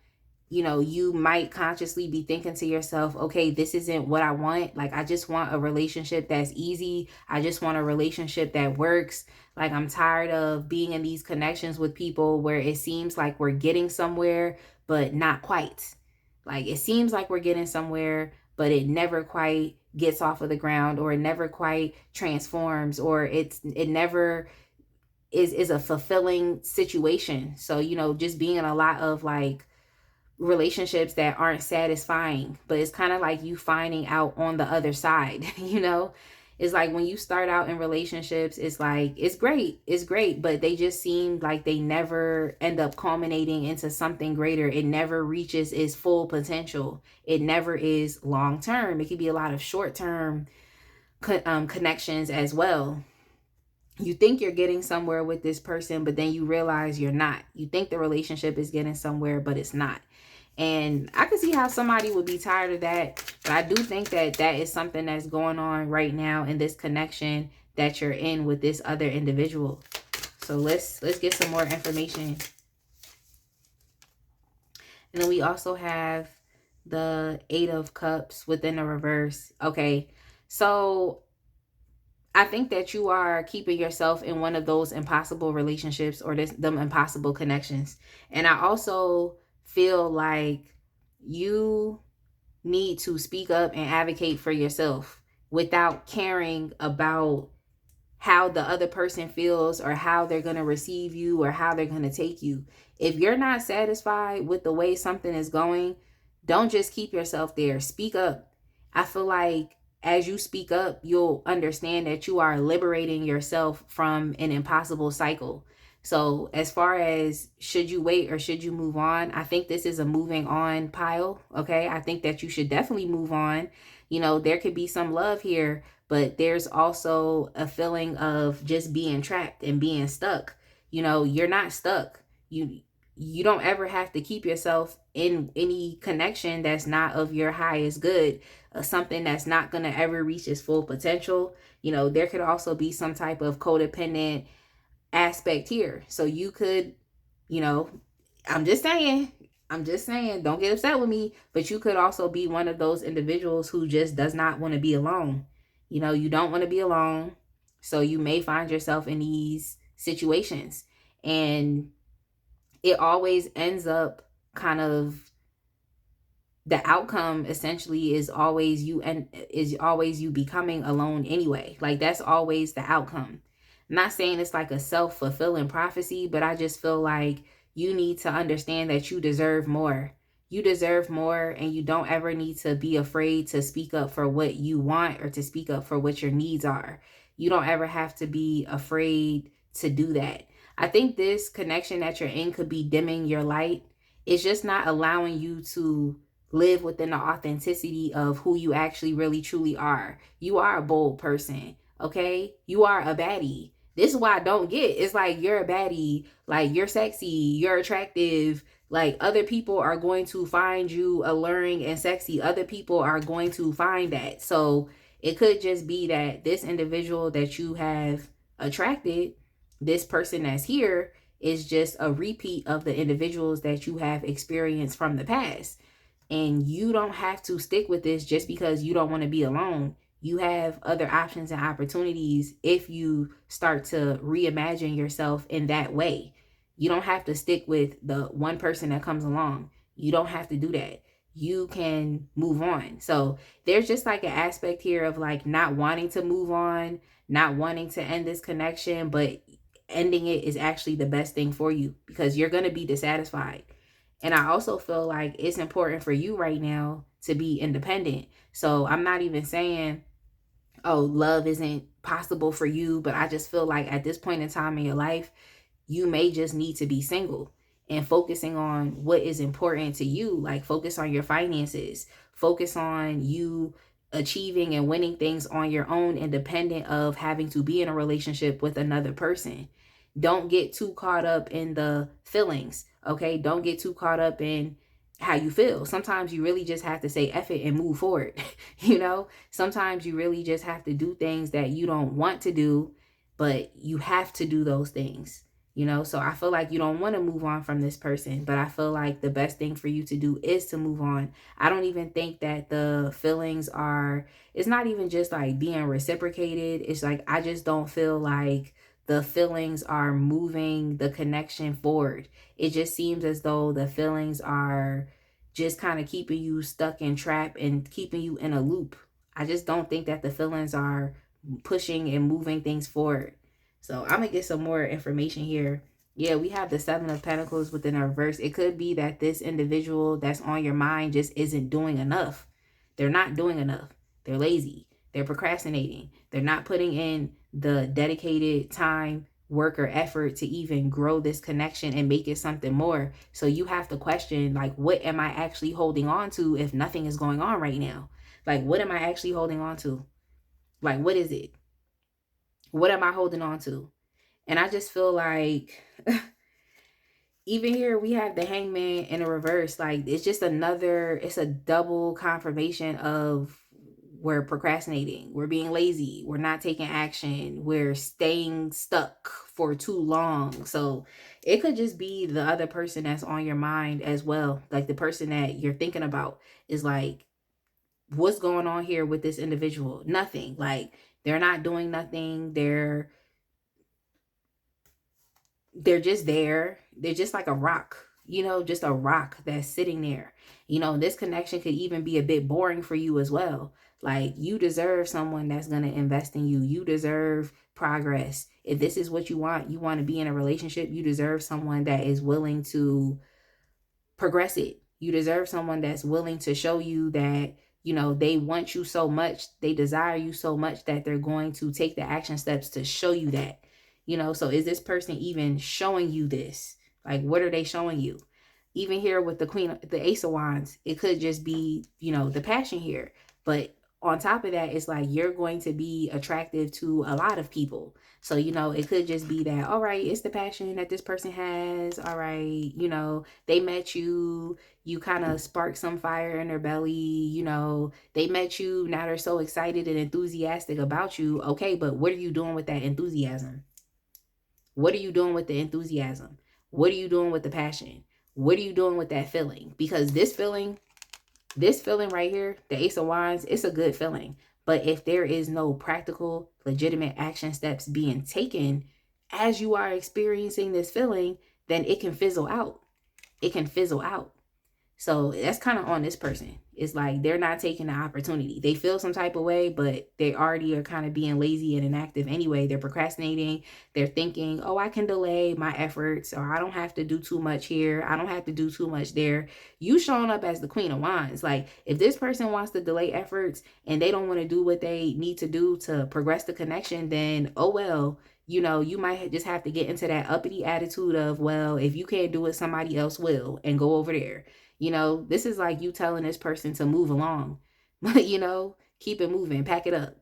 you know, you might consciously be thinking to yourself, okay, this isn't what I want. Like, I just want a relationship that's easy. I just want a relationship that works. Like, I'm tired of being in these connections with people where it seems like we're getting somewhere, but not quite. Like, it seems like we're getting somewhere, but it never quite gets off of the ground, or it never quite transforms, or it never is a fulfilling situation. So, you know, just being in a lot of like relationships that aren't satisfying, but it's kind of like you finding out on the other side. You know, it's like when you start out in relationships, it's like it's great, but they just seem like they never end up culminating into something greater. It never reaches its full potential. It never is long term. It could be a lot of short term connections as well. You think you're getting somewhere with this person, but then you realize you're not. You think the relationship is getting somewhere, but it's not. And I can see how somebody would be tired of that. But I do think that that is something that's going on right now in this connection that you're in with this other individual. So let's get some more information. And then we also have the 8 of Cups within the reverse. Okay, so I think that you are keeping yourself in one of those impossible relationships, or them impossible connections. And I also feel like you need to speak up and advocate for yourself without caring about how the other person feels, or how they're going to receive you, or how they're going to take you. If you're not satisfied with the way something is going, don't just keep yourself there. Speak up. I feel like as you speak up, you'll understand that you are liberating yourself from an impossible cycle. So as far as should you wait or should you move on, I think this is a moving on pile. Okay, I think that you should definitely move on. You know, there could be some love here, but there's also a feeling of just being trapped and being stuck. You know, you're not stuck. You don't ever have to keep yourself in any connection that's not of your highest good. something that's not going to ever reach its full potential. You know, there could also be some type of codependent aspect here. So you could, you know, I'm just saying, don't get upset with me, but you could also be one of those individuals who just does not want to be alone. You know, you don't want to be alone. So you may find yourself in these situations, and it always ends up kind of, the outcome essentially is always you, and is always you becoming alone anyway. Like that's always the outcome. I'm not saying it's like a self-fulfilling prophecy, but I just feel like you need to understand that you deserve more. You deserve more, and you don't ever need to be afraid to speak up for what you want or to speak up for what your needs are. You don't ever have to be afraid to do that. I think this connection that you're in could be dimming your light. It's just not allowing you to live within the authenticity of who you actually really truly are. You are a bold person, okay? You are a baddie. This is why I don't get. It's like you're a baddie, like you're sexy, you're attractive. Like other people are going to find you alluring and sexy. Other people are going to find that. So it could just be that this individual that you have attracted, this person that's here, is just a repeat of the individuals that you have experienced from the past. And you don't have to stick with this just because you don't want to be alone. You have other options and opportunities if you start to reimagine yourself in that way. You don't have to stick with the one person that comes along. You don't have to do that. You can move on. So there's just like an aspect here of like not wanting to move on, not wanting to end this connection, but ending it is actually the best thing for you because you're going to be dissatisfied. And I also feel like it's important for you right now to be independent. So I'm not even saying, oh, love isn't possible for you, but I just feel like at this point in time in your life, you may just need to be single and focusing on what is important to you. Like focus on your finances, focus on you achieving and winning things on your own, independent of having to be in a relationship with another person. Don't get too caught up in the feelings, okay? Don't get too caught up in how you feel. Sometimes you really just have to say F it and move forward. You know, sometimes you really just have to do things that you don't want to do, but you have to do those things. You know, so I feel like you don't want to move on from this person, but I feel like the best thing for you to do is to move on. I don't even think that the feelings are, it's not even just like being reciprocated. It's like, I just don't feel like the feelings are moving the connection forward. It just seems as though the feelings are just kind of keeping you stuck in trap and keeping you in a loop. I just don't think that the feelings are pushing and moving things forward. So I'm going to get some more information here. Yeah, we have the 7 of Pentacles within a reverse. It could be that this individual that's on your mind just isn't doing enough. They're not doing enough. They're lazy. They're procrastinating. They're not putting in the dedicated time, work, or effort to even grow this connection and make it something more. So you have to question, like, what am I actually holding on to if nothing is going on right now? Like, what am I actually holding on to? Like, what is it? What am I holding on to? And I just feel like even here we have the Hangman in a reverse. Like it's just another, it's a double confirmation of we're procrastinating, we're being lazy, we're not taking action, we're staying stuck for too long. So it could just be the other person that's on your mind as well. Like the person that you're thinking about is like, what's going on here with this individual? Nothing. Like they're not doing nothing. They're just there. They're just like a rock, you know, just a rock that's sitting there. You know, this connection could even be a bit boring for you as well. Like you deserve someone that's going to invest in you. You deserve progress. If this is what you want to be in a relationship, you deserve someone that is willing to progress it. You deserve someone that's willing to show you that, you know, they want you so much, they desire you so much that they're going to take the action steps to show you that. You know, so is this person even showing you this? Like, what are they showing you? Even here with the Ace of Wands, it could just be, you know, the passion here. But on top of that, it's like you're going to be attractive to a lot of people. So, it could just be that, all right, it's the passion that this person has. All right, they met you, you kind of spark some fire in their belly, they met you, now they're so excited and enthusiastic about you. Okay, but what are you doing with that enthusiasm? What are you doing with the enthusiasm? What are you doing with the passion? What are you doing with that feeling? Because this feeling right here, the Ace of Wands, it's a good feeling. But if there is no practical, legitimate action steps being taken as you are experiencing this feeling, then it can fizzle out. It can fizzle out. So that's kind of on this person. It's like they're not taking the opportunity. They feel some type of way, but they already are kind of being lazy and inactive anyway. They're procrastinating. They're thinking, oh, I can delay my efforts, or I don't have to do too much here. I don't have to do too much there. You showing up as the Queen of Wands. Like, if this person wants to delay efforts and they don't want to do what they need to do to progress the connection, then, oh well, you might just have to get into that uppity attitude of, well, if you can't do it, somebody else will, and go over there. This is like you telling this person to move along. But, keep it moving, pack it up.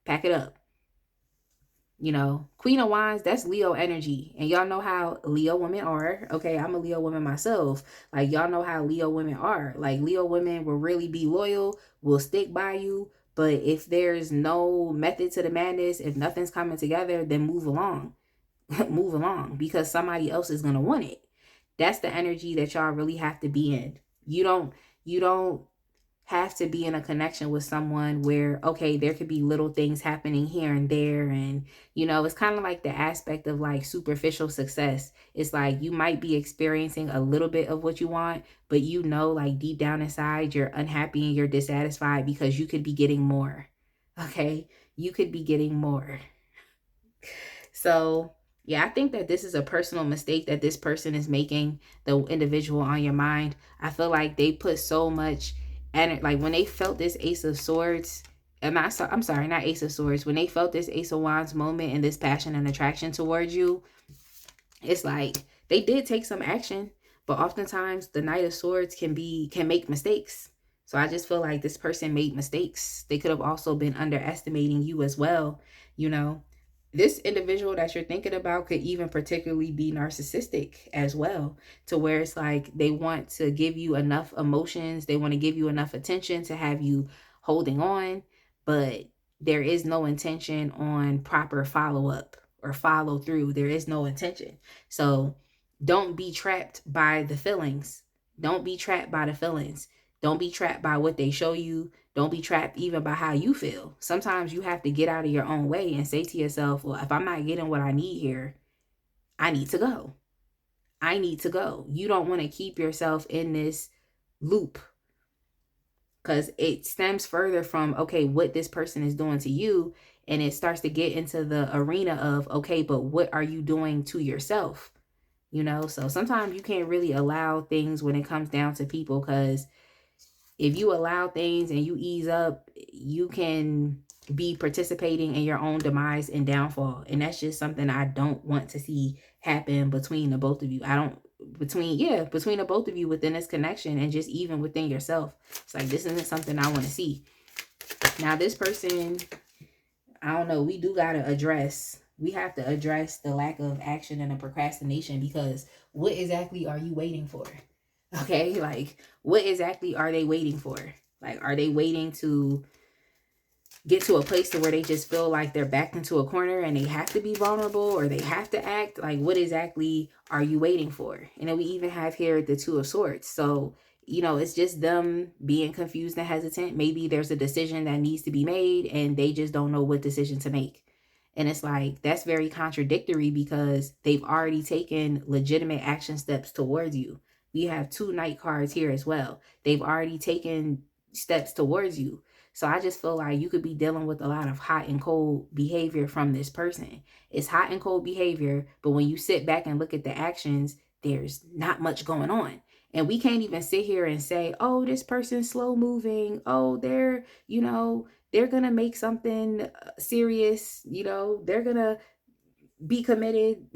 Pack it up. Queen of Wands, that's Leo energy. And y'all know how Leo women are. Okay, I'm a Leo woman myself. Like, y'all know how Leo women are. Like, Leo women will really be loyal, will stick by you. But if there's no method to the madness, if nothing's coming together, then move along. Move along, because somebody else is going to want it. That's the energy that y'all really have to be in. You don't have to be in a connection with someone where, okay, there could be little things happening here and there. And, it's kind of like the aspect of like superficial success. It's like you might be experiencing a little bit of what you want, but like deep down inside, you're unhappy and you're dissatisfied because you could be getting more. Okay. You could be getting more. So yeah, I think that this is a personal mistake that this person is making, the individual on your mind. I feel like they put so much energy, like when they felt this Ace of Swords, I'm sorry, not Ace of Swords. When they felt this Ace of Wands moment and this passion and attraction towards you, it's like they did take some action, but oftentimes the Knight of Swords can make mistakes. So I just feel like this person made mistakes. They could have also been underestimating you as well. This individual that you're thinking about could even particularly be narcissistic as well, to where it's like they want to give you enough emotions, they want to give you enough attention to have you holding on, but there is no intention on proper follow-up or follow through. There is no intention. So don't be trapped by the feelings. Don't be trapped by the feelings. Don't be trapped by what they show you. Don't be trapped even by how you feel. Sometimes you have to get out of your own way and say to yourself, well, if I'm not getting what I need here, I need to go. I need to go. You don't want to keep yourself in this loop, because it stems further from, okay, what this person is doing to you. And it starts to get into the arena of, okay, but what are you doing to yourself? So sometimes you can't really allow things when it comes down to people, because if you allow things and you ease up, you can be participating in your own demise and downfall. And that's just something I don't want to see happen between the both of you. Between the both of you within this connection, and just even within yourself. It's like, this isn't something I want to see. Now, this person, I don't know, we have to address the lack of action and the procrastination, because what exactly are you waiting for? Okay, like, what exactly are they waiting for? Like, are they waiting to get to a place to where they just feel like they're backed into a corner and they have to be vulnerable, or they have to act? Like, what exactly are you waiting for? And then we even have here the Two of Swords. So, it's just them being confused and hesitant. Maybe there's a decision that needs to be made and they just don't know what decision to make. And it's like, that's very contradictory, because they've already taken legitimate action steps towards you. We have 2 Knight cards here as well. They've already taken steps towards you. So I just feel like you could be dealing with a lot of hot and cold behavior from this person. It's hot and cold behavior, but when you sit back and look at the actions, there's not much going on. And we can't even sit here and say, oh, this person's slow moving. Oh, they're going to make something serious. They're going to be committed.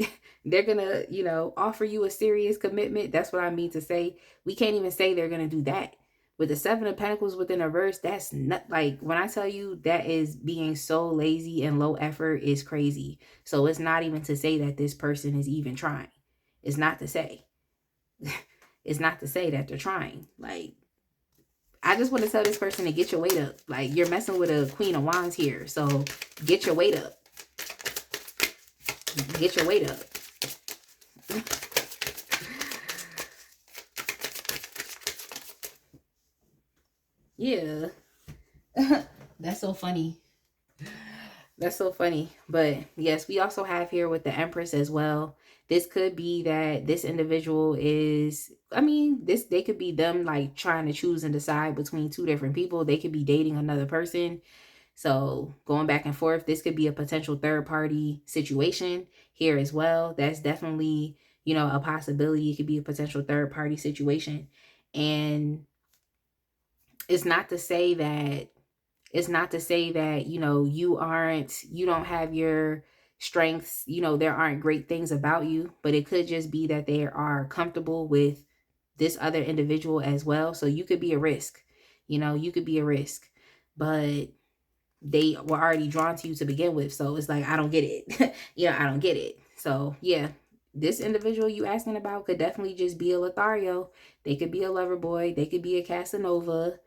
They're going to, offer you a serious commitment. That's what I mean to say. We can't even say they're going to do that. With the Seven of Pentacles within a verse, that's not like, when I tell you that is being so lazy and low effort is crazy. So it's not even to say that this person is even trying. It's not to say. It's not to say that they're trying. Like, I just want to tell this person to get your weight up. Like, you're messing with a Queen of Wands here. So get your weight up. Get your weight up. Yeah. That's so funny. That's so funny. But yes, we also have here with the Empress as well. This could be that this individual is, I mean, they could be them like trying to choose and decide between two different people. They could be dating another person. So going back and forth, this could be a potential third party situation here as well. That's definitely, you know, a possibility. It could be a potential third party situation. And it's not to say that you know, you don't have your strengths, you know, there aren't great things about you, but it could just be that they are comfortable with this other individual as well. So you could be a risk, you know, you could be a risk, but they were already drawn to you to begin with. So it's like, I don't get it. Yeah, I don't get it. So yeah, this individual you asking about could definitely just be a Lothario. They could be a lover boy. They could be a Casanova.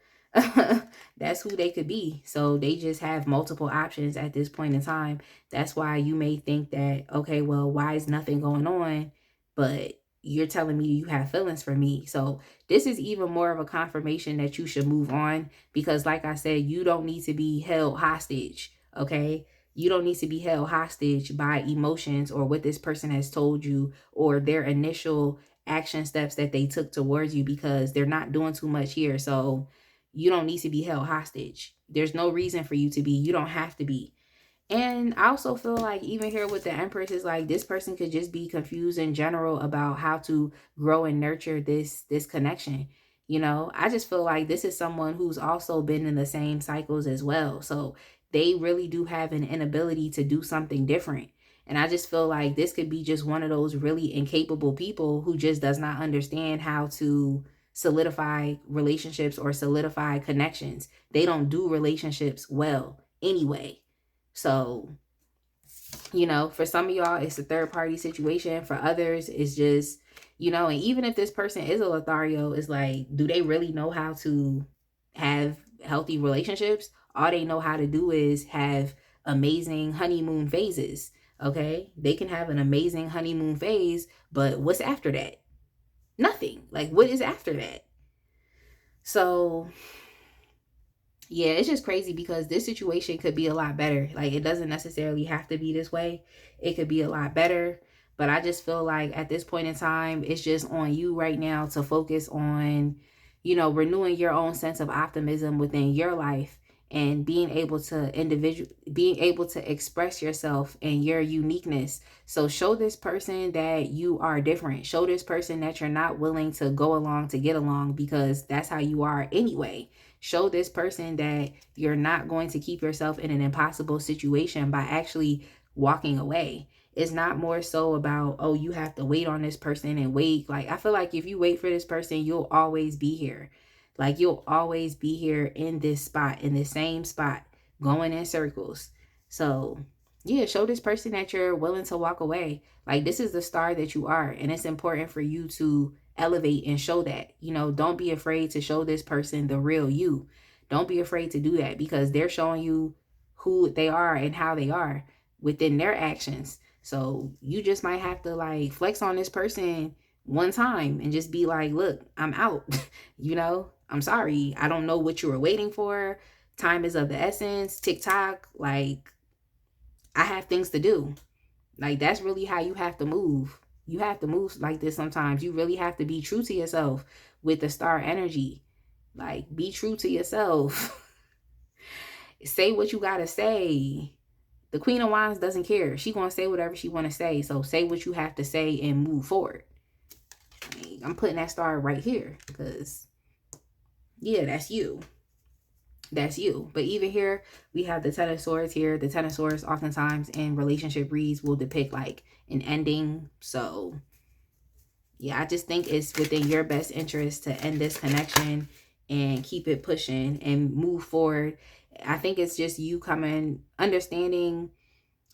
That's who they could be. So they just have multiple options at this point in time. That's why you may think that, okay, well, why is nothing going on? But you're telling me you have feelings for me. So this is even more of a confirmation that you should move on, because like I said, you don't need to be held hostage. Okay. You don't need to be held hostage by emotions or what this person has told you or their initial action steps that they took towards you, because they're not doing too much here. So you don't need to be held hostage. There's no reason for you to be. You don't have to be. And I also feel like even here with the Empress is like this person could just be confused in general about how to grow and nurture this connection. You know, I just feel like this is someone who's also been in the same cycles as well. So they really do have an inability to do something different. And I just feel like this could be just one of those really incapable people who just does not understand how to solidify relationships or solidify connections. They don't do relationships well anyway. So, you know, for some of y'all, it's a third party situation. For others, it's just, you know, and even if this person is a Lothario, it's like, do they really know how to have healthy relationships? All they know how to do is have amazing honeymoon phases. Okay. They can have an amazing honeymoon phase, but what's after that? Nothing. Like, what is after that? So, yeah, it's just crazy because this situation could be a lot better. Like, it doesn't necessarily have to be this way. It could be a lot better. But I just feel like at this point in time, it's just on you right now to focus on, you know, renewing your own sense of optimism within your life and being able to express yourself and your uniqueness. So show this person that you are different. Show this person that you're not willing to go along to get along, because that's how you are anyway. Show this person that you're not going to keep yourself in an impossible situation by actually walking away. It's not more so about, oh, you have to wait on this person and wait. Like, I feel like if you wait for this person, you'll always be here. Like, you'll always be here in this spot, in the same spot, going in circles. So, yeah, show this person that you're willing to walk away. Like, this is the star that you are. And it's important for you to elevate and show that. You know, don't be afraid to show this person the real you. Don't be afraid to do that, because they're showing you who they are and how they are within their actions. So you just might have to like flex on this person one time and just be like, look, I'm out. You know, I'm sorry. I don't know what you were waiting for. Time is of the essence. TikTok, like, I have things to do. Like, that's really how you have to move. You have to move like this sometimes. You really have to be true to yourself with the star energy. Like, be true to yourself. Say what you got to say. The Queen of Wands doesn't care. She gonna say whatever she want to say. So say what you have to say and move forward. I'm putting that star right here because, yeah, that's you. That's you. But even here, we have the Ten of Swords here. The Ten of Swords oftentimes in relationship reads will depict like an ending. So, yeah, I just think it's within your best interest to end this connection and keep it pushing and move forward. I think it's just you understanding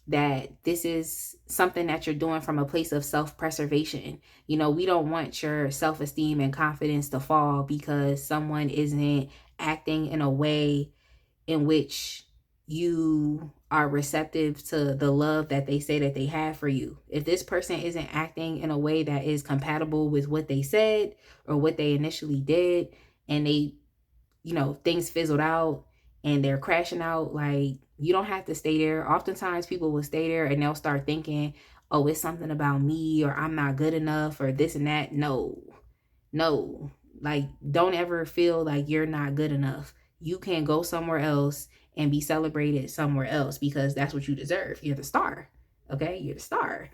that this is something that you're doing from a place of self-preservation. You know, we don't want your self-esteem and confidence to fall because someone isn't acting in a way in which you are receptive to the love that they say that they have for you. If this person isn't acting in a way that is compatible with what they said or what they initially did, and they, you know, things fizzled out and they're crashing out, like, you don't have to stay there. Oftentimes people will stay there and they'll start thinking, oh, it's something about me, or I'm not good enough, or this and that. No, like, don't ever feel like you're not good enough. You can go somewhere else and be celebrated somewhere else because that's what you deserve. You're the star. Okay, you're the star.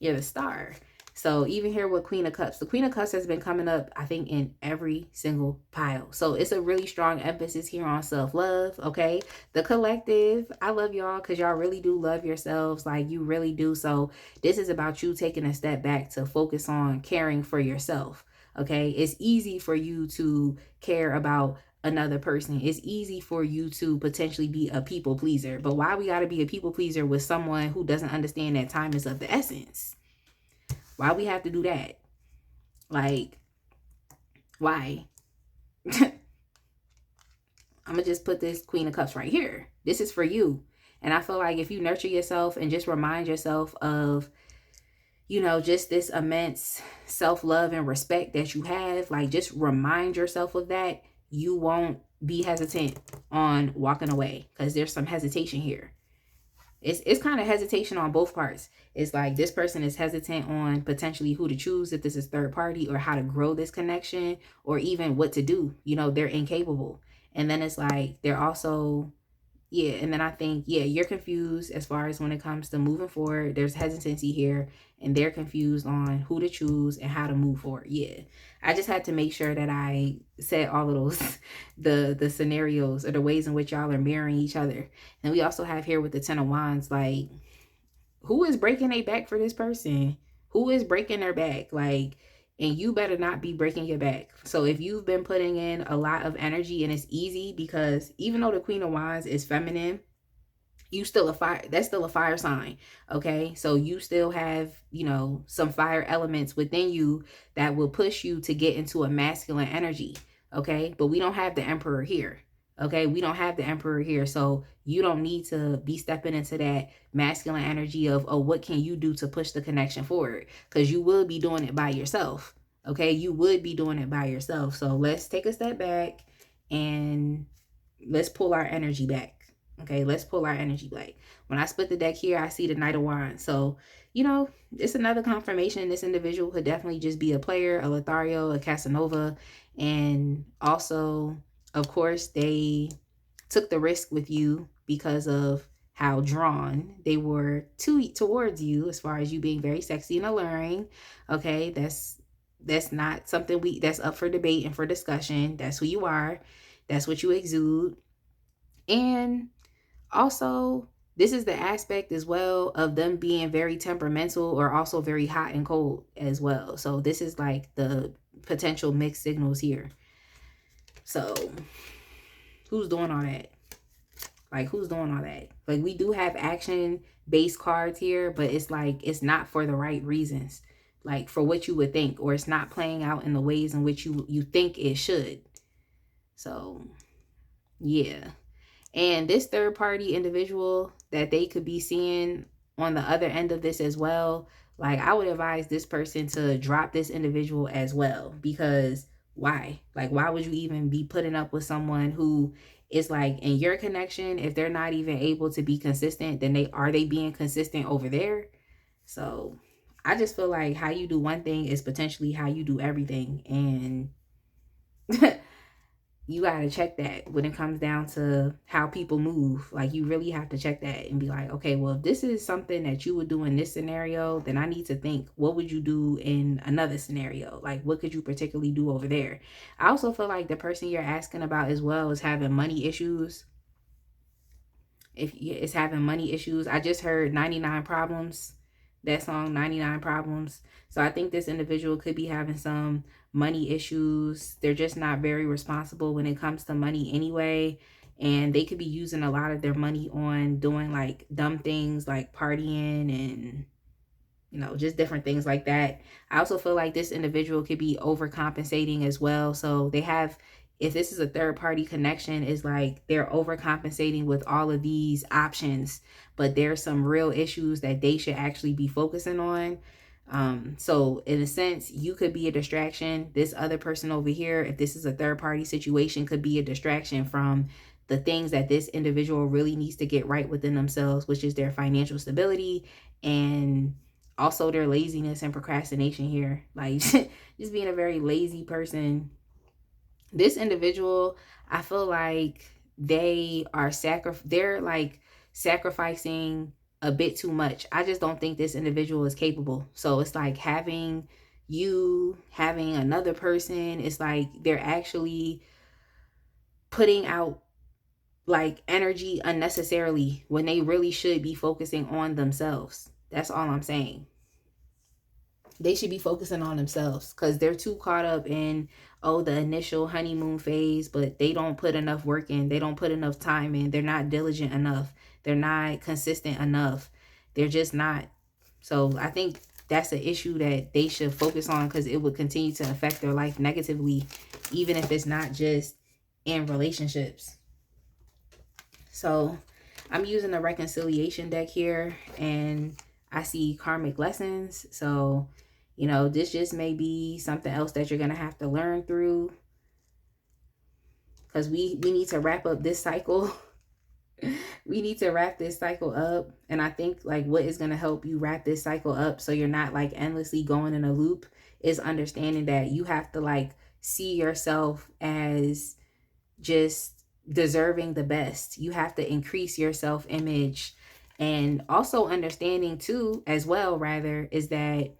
You're the star. So even here with Queen of Cups, the Queen of Cups has been coming up, I think, in every single pile. So it's a really strong emphasis here on self-love, okay? The collective, I love y'all because y'all really do love yourselves. Like, you really do. So this is about you taking a step back to focus on caring for yourself, okay? It's easy for you to care about another person. It's easy for you to potentially be a people pleaser. But why we got to be a people pleaser with someone who doesn't understand that time is of the essence? Why we have to do that? Like, why? I'm gonna just put this Queen of Cups right here. This is for you. And I feel like if you nurture yourself and just remind yourself of, you know, just this immense self-love and respect that you have, like, just remind yourself of that, you won't be hesitant on walking away, because there's some hesitation here. It's kind of hesitation on both parts. It's like this person is hesitant on potentially who to choose, if this is third party, or how to grow this connection, or even what to do. You know, they're incapable. And then it's like they're also, yeah. And then I think, yeah, you're confused as far as when it comes to moving forward. There's hesitancy here, and they're confused on who to choose and how to move forward. Yeah. I just had to make sure that I said all of those, the scenarios or the ways in which y'all are mirroring each other. And we also have here with the Ten of Wands, like, who is breaking their back for this person? Who is breaking their back? Like, and you better not be breaking your back. So if you've been putting in a lot of energy, and it's easy because even though the Queen of Wands is feminine, you still a fire, that's still a fire sign. Okay, so you still have, you know, some fire elements within you that will push you to get into a masculine energy. Okay, but we don't have the Emperor here. Okay, we don't have the Emperor here, so you don't need to be stepping into that masculine energy of, oh, what can you do to push the connection forward? Because you will be doing it by yourself. Okay, you would be doing it by yourself. So let's take a step back and let's pull our energy back. Okay, let's pull our energy back. When I split the deck here, I see the Knight of Wands. So, you know, it's another confirmation. This individual could definitely just be a player, a Lothario, a Casanova. And also, of course, they took the risk with you because of how drawn they were towards you, as far as you being very sexy and alluring. Okay, that's not something that's up for debate and for discussion. That's who you are. That's what you exude. And also, this is the aspect as well of them being very temperamental, or also very hot and cold as well. So this is like the potential mixed signals here. So who's doing all that? Like, who's doing all that? Like, we do have action-based cards here, but it's like, it's not for the right reasons. Like, for what you would think, or it's not playing out in the ways in which you think it should. So, yeah. And this third party individual that they could be seeing on the other end of this as well, like, I would advise this person to drop this individual as well. Because why? Like, why would you even be putting up with someone who is like, in your connection, if they're not even able to be consistent, then are they being consistent over there? So I just feel like how you do one thing is potentially how you do everything. And you got to check that when it comes down to how people move. Like, you really have to check that and be like, okay, well, if this is something that you would do in this scenario, then I need to think, what would you do in another scenario? Like, what could you particularly do over there? I also feel like the person you're asking about as well is having money issues. If it's having money issues, I just heard 99 problems. that song 99 Problems. So I think this individual could be having some money issues. They're just not very responsible when it comes to money anyway. And they could be using a lot of their money on doing like dumb things like partying and, you know, just different things like that. I also feel like this individual could be overcompensating as well. So they have, if this is a third party connection, is like they're overcompensating with all of these options, but there's some real issues that they should actually be focusing on. So in a sense, you could be a distraction. This other person over here, if this is a third party situation, could be a distraction from the things that this individual really needs to get right within themselves, which is their financial stability and also their laziness and procrastination here. Like just being a very lazy person. This individual, I feel like they're like sacrificing a bit too much. I just don't think this individual is capable. So it's like having another person, it's like they're actually putting out like energy unnecessarily when they really should be focusing on themselves. That's all I'm saying. They should be focusing on themselves because they're too caught up in, oh, the initial honeymoon phase, but they don't put enough work in. They don't put enough time in. They're not diligent enough. They're not consistent enough. They're just not. So I think that's an issue that they should focus on because it would continue to affect their life negatively, even if it's not just in relationships. So I'm using the reconciliation deck here and I see karmic lessons. So, you know, this just may be something else that you're going to have to learn through because we need to wrap up this cycle. We need to wrap this cycle up. And I think like what is going to help you wrap this cycle up so you're not like endlessly going in a loop is understanding that you have to like see yourself as just deserving the best. You have to increase your self-image. And also understanding too, as well, rather, is that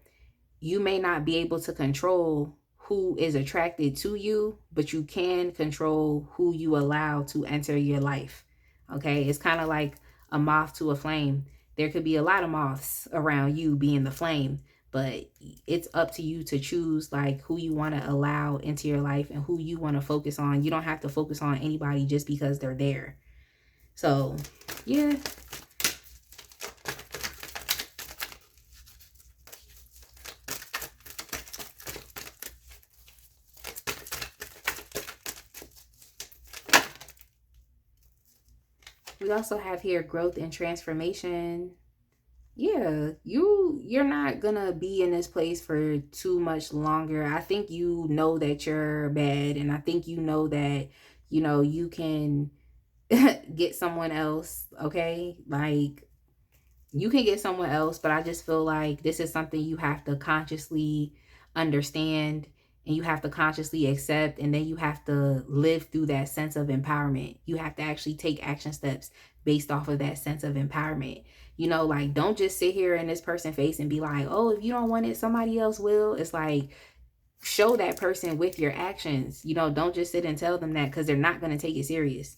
you may not be able to control who is attracted to you, but you can control who you allow to enter your life. Okay, it's kind of like a moth to a flame. There could be a lot of moths around you being the flame, but it's up to you to choose like who you want to allow into your life and who you want to focus on. You don't have to focus on anybody just because they're there. So, yeah. We also have here growth and transformation. Yeah, you're not gonna be in this place for too much longer. I think you know that you're bad, and I think you know that, you know, you can get someone else, okay? Like you can get someone else, but I just feel like this is something you have to consciously understand and you have to consciously accept, and then you have to live through that sense of empowerment. You have to actually take action steps based off of that sense of empowerment. You know, like don't just sit here in this person's face and be like, oh, if you don't want it, somebody else will. It's like show that person with your actions. You know, don't just sit and tell them that because they're not going to take it serious.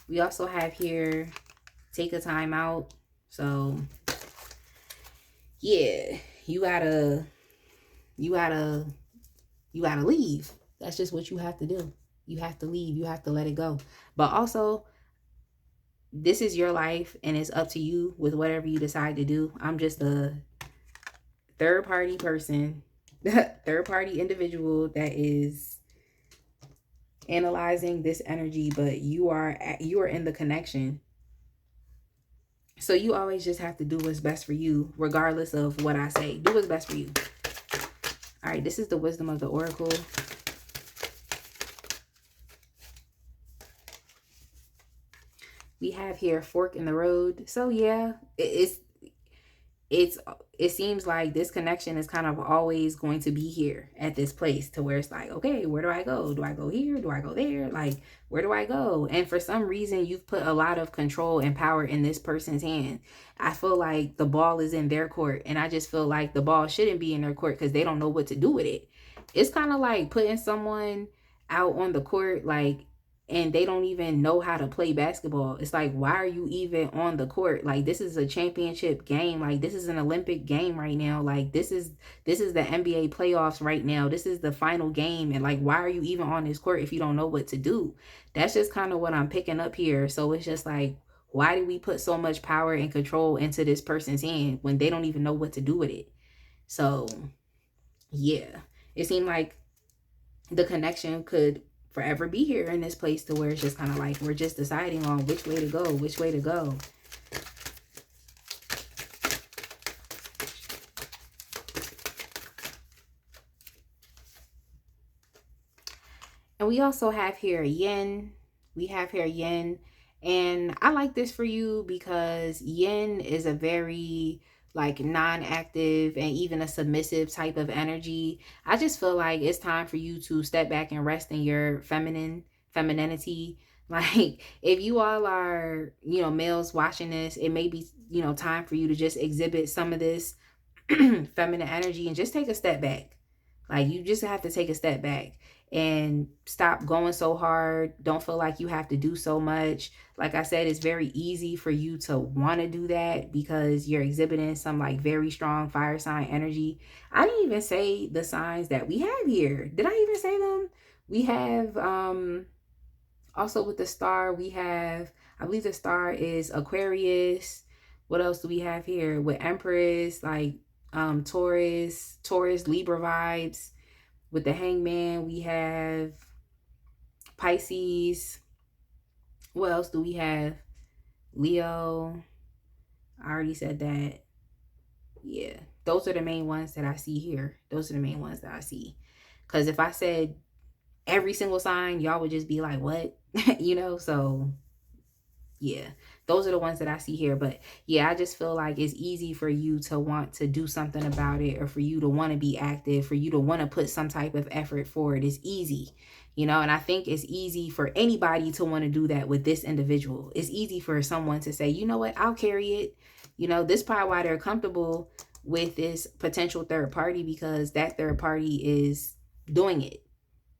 We also have here take a time out. So yeah, you gotta leave. That's just what you have to do. You have to leave. You have to let it go. But also, this is your life and it's up to you with whatever you decide to do. I'm just a third party person, third party individual that is analyzing this energy, but you are in the connection. So you always just have to do what's best for you, regardless of what I say. Do what's best for you. All right, this is the wisdom of the oracle. We have here fork in the road. So yeah, it seems like this connection is kind of always going to be here at this place to where it's like, okay, where do I go? Do I go here? Do I go there? Like, where do I go? And for some reason, you've put a lot of control and power in this person's hand. I feel like the ball is in their court, and I just feel like the ball shouldn't be in their court because they don't know what to do with it. It's kind of like putting someone out on the court, like, and they don't even know how to play basketball. It's like, why are you even on the court? Like, this is a championship game. Like, this is an Olympic game right now. Like, this is the NBA playoffs right now. This is the final game. And like, why are you even on this court if you don't know what to do? That's just kind of what I'm picking up here. So it's just like, why do we put so much power and control into this person's hand when they don't even know what to do with it? So yeah, it seemed like the connection could forever be here in this place, to where it's just kind of like we're just deciding on which way to go, which way to go. And we also have here yin. We have here yin. And I like this for you because yin is a very like non-active and even a submissive type of energy. I just feel like it's time for you to step back and rest in your femininity. Like, if you all are, males watching this, it may be, time for you to just exhibit some of this feminine energy and just take a step back. Like, you just have to take a step back and stop going so hard. Don't feel like you have to do so much. Like I said, it's very easy for you to want to do that because you're exhibiting some like very strong fire sign energy. I didn't even say the signs that we have here. Did I even say them? We have also with the star, we have, I believe the star is Aquarius. What else do we have here with Empress? Like Taurus, Libra vibes. With the Hangman, we have Pisces. What else do we have? Leo. I already said that. Yeah, those are the main ones that I see here. Those are the main ones that I see. Because if I said every single sign, y'all would just be like, what? So yeah, those are the ones that I see here. But yeah, I just feel like it's easy for you to want to do something about it, or for you to want to be active, for you to want to put some type of effort forward. It's easy, and I think it's easy for anybody to want to do that with this individual. It's easy for someone to say, you know what, I'll carry it. This is probably why they're comfortable with this potential third party, because that third party is doing it.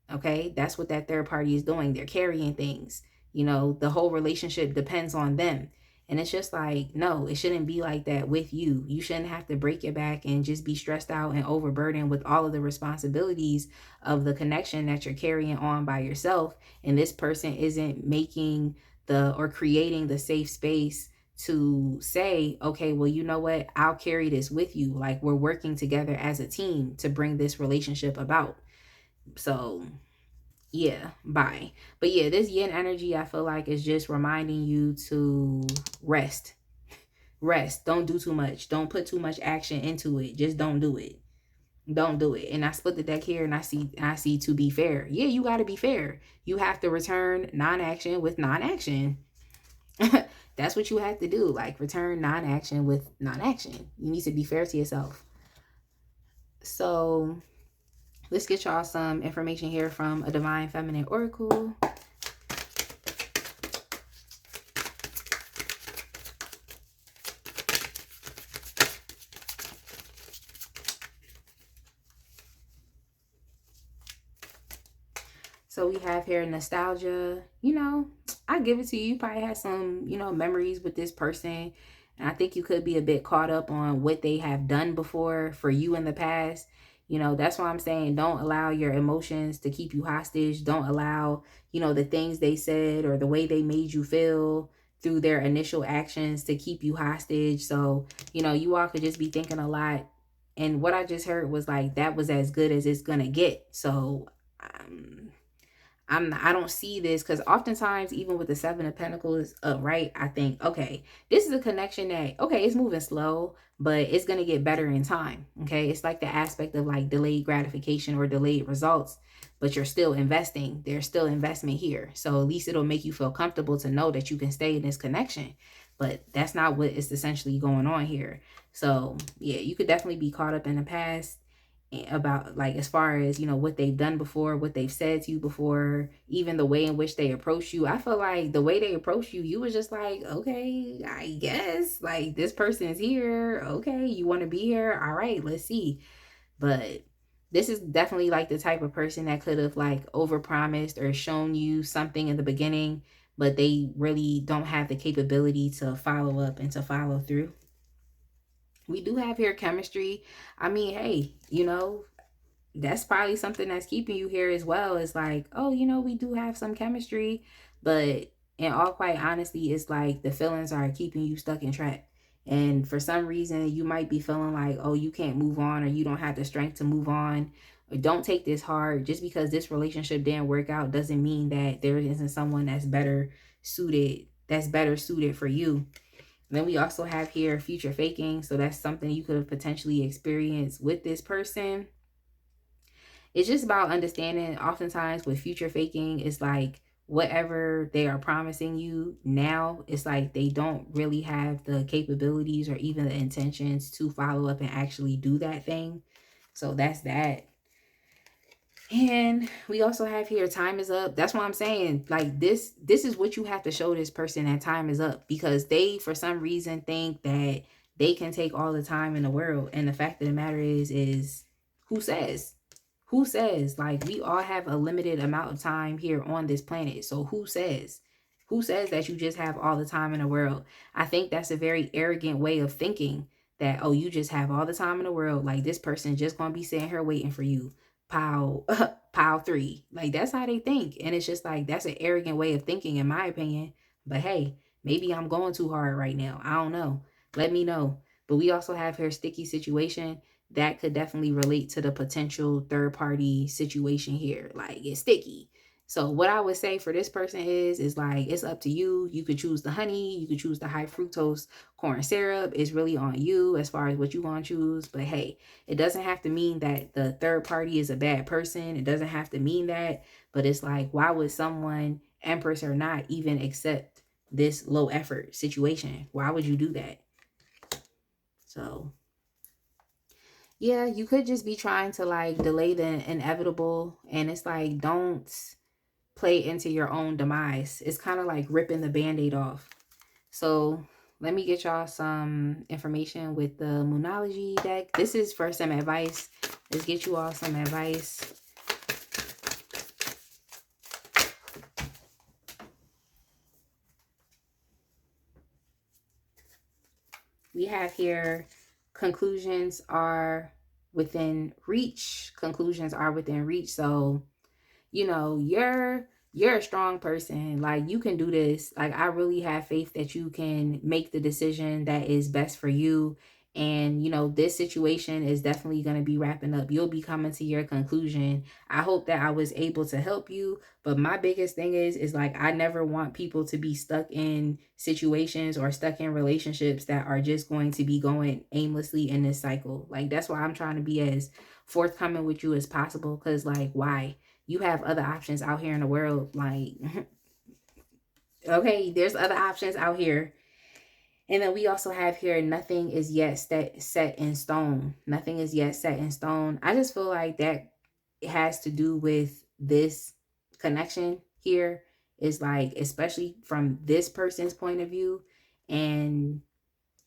Okay, that's what that third party is doing. They're carrying things. The whole relationship depends on them. And it's just like, no, it shouldn't be like that with you. You shouldn't have to break your back and just be stressed out and overburdened with all of the responsibilities of the connection that you're carrying on by yourself. And this person isn't making or creating the safe space to say, okay, well, you know what? I'll carry this with you. Like, we're working together as a team to bring this relationship about. So yeah, bye. But yeah, this yin energy, I feel like, is just reminding you to rest. Don't do too much. Don't put too much action into it. Just don't do it. Don't do it. And I split the deck here, and I see to be fair. Yeah, you got to be fair. You have to return non-action with non-action. That's what you have to do. Like, return non-action with non-action. You need to be fair to yourself. So let's get y'all some information here from a Divine Feminine Oracle. So we have here nostalgia. I give it to you. You probably have some, memories with this person. And I think you could be a bit caught up on what they have done before for you in the past. That's why I'm saying don't allow your emotions to keep you hostage. Don't allow, the things they said or the way they made you feel through their initial actions to keep you hostage. So, you all could just be thinking a lot. And what I just heard was like, that was as good as it's going to get. So, I don't see this, because oftentimes, even with the Seven of Pentacles upright, I think, okay, this is a connection that, okay, it's moving slow, but it's going to get better in time. Okay. It's like the aspect of like delayed gratification or delayed results, but you're still investing. There's still investment here. So at least it'll make you feel comfortable to know that you can stay in this connection. But that's not what is essentially going on here. So yeah, you could definitely be caught up in the past about, like, as far as what they've done before, what they've said to you before, even the way in which they approach you. I feel like the way they approach you, you was just like, okay, I guess, like, this person is here, okay, you want to be here, all right, let's see. But this is definitely like the type of person that could have like overpromised or shown you something in the beginning, but they really don't have the capability to follow up and to follow through. We do have here chemistry. I mean, hey, that's probably something that's keeping you here as well. It's like, oh, we do have some chemistry, but in all quite honesty, it's like the feelings are keeping you stuck in track. And for some reason, you might be feeling like, oh, you can't move on, or you don't have the strength to move on, or don't take this hard. Just because this relationship didn't work out doesn't mean that there isn't someone that's better suited for you. And then we also have here future faking. So that's something you could have potentially experienced with this person. It's just about understanding. Oftentimes with future faking, it's like whatever they are promising you now, it's like they don't really have the capabilities or even the intentions to follow up and actually do that thing. So that's that. And we also have here time is up. That's what I'm saying. Like this is what you have to show this person, that time is up, because they for some reason think that they can take all the time in the world. And the fact of the matter is who says? Who says? Like, we all have a limited amount of time here on this planet. So who says? Who says that you just have all the time in the world? I think that's a very arrogant way of thinking, that, oh, you just have all the time in the world. Like, this person just gonna be sitting here waiting for you. Pile pile three. Like, that's how they think. And it's just like, that's an arrogant way of thinking, in my opinion. But hey, maybe I'm going too hard right now. I don't know. Let me know. But we also have here sticky situation. That could definitely relate to the potential third party situation here. Like, it's sticky. So what I would say for this person is like, it's up to you. You could choose the honey, you could choose the high fructose corn syrup. It's really on you as far as what you want to choose. But hey, it doesn't have to mean that the third party is a bad person. It doesn't have to mean that. But it's like, why would someone, empress or not, even accept this low effort situation? Why would you do that? So yeah, you could just be trying to like delay the inevitable. And it's like, don't play into your own demise. It's kind of like ripping the band-aid off. So let me get y'all some information with the Moonology deck. This is for some advice. Let's get you all some advice. We have here, conclusions are within reach. Conclusions are within reach. So, you're a strong person. Like, you can do this. Like, I really have faith that you can make the decision that is best for you. And this situation is definitely going to be wrapping up. You'll be coming to your conclusion. I hope that I was able to help you. But my biggest thing is like, I never want people to be stuck in situations or stuck in relationships that are just going to be going aimlessly in this cycle. Like, that's why I'm trying to be as forthcoming with you as possible. Because like, why? You have other options out here in the world. Like, okay, there's other options out here. And then we also have here, nothing is yet set in stone. Nothing is yet set in stone. I just feel like that has to do with this connection here. Is like, especially from this person's point of view. And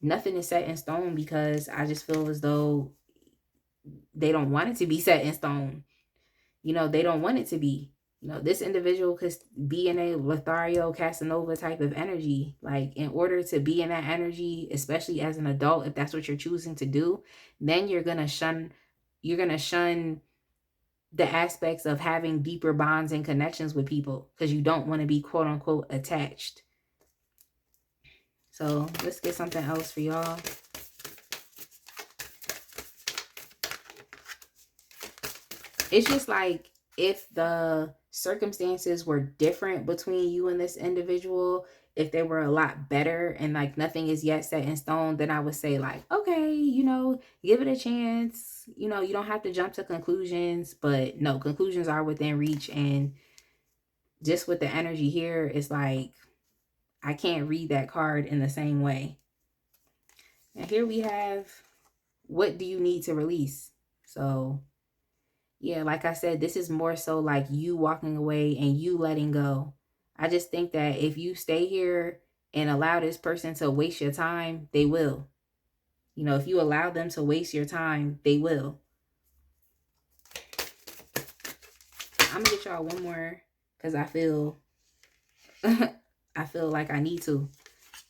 nothing is set in stone because I just feel as though they don't want it to be set in stone. They don't want it to be. This individual could be in a Lothario Casanova type of energy. Like, in order to be in that energy, especially as an adult, if that's what you're choosing to do, then you're gonna shun the aspects of having deeper bonds and connections with people, because you don't want to be quote unquote attached. So let's get something else for y'all. It's just like, if the circumstances were different between you and this individual, if they were a lot better and like nothing is yet set in stone, then I would say like, okay, give it a chance. You don't have to jump to conclusions. But no, conclusions are within reach. And just with the energy here, it's like, I can't read that card in the same way. And here we have, what do you need to release? So yeah, like I said, this is more so like you walking away and you letting go. I just think that if you stay here and allow this person to waste your time, they will. If you allow them to waste your time, they will. I'm gonna get y'all one more because I feel I feel like I need to.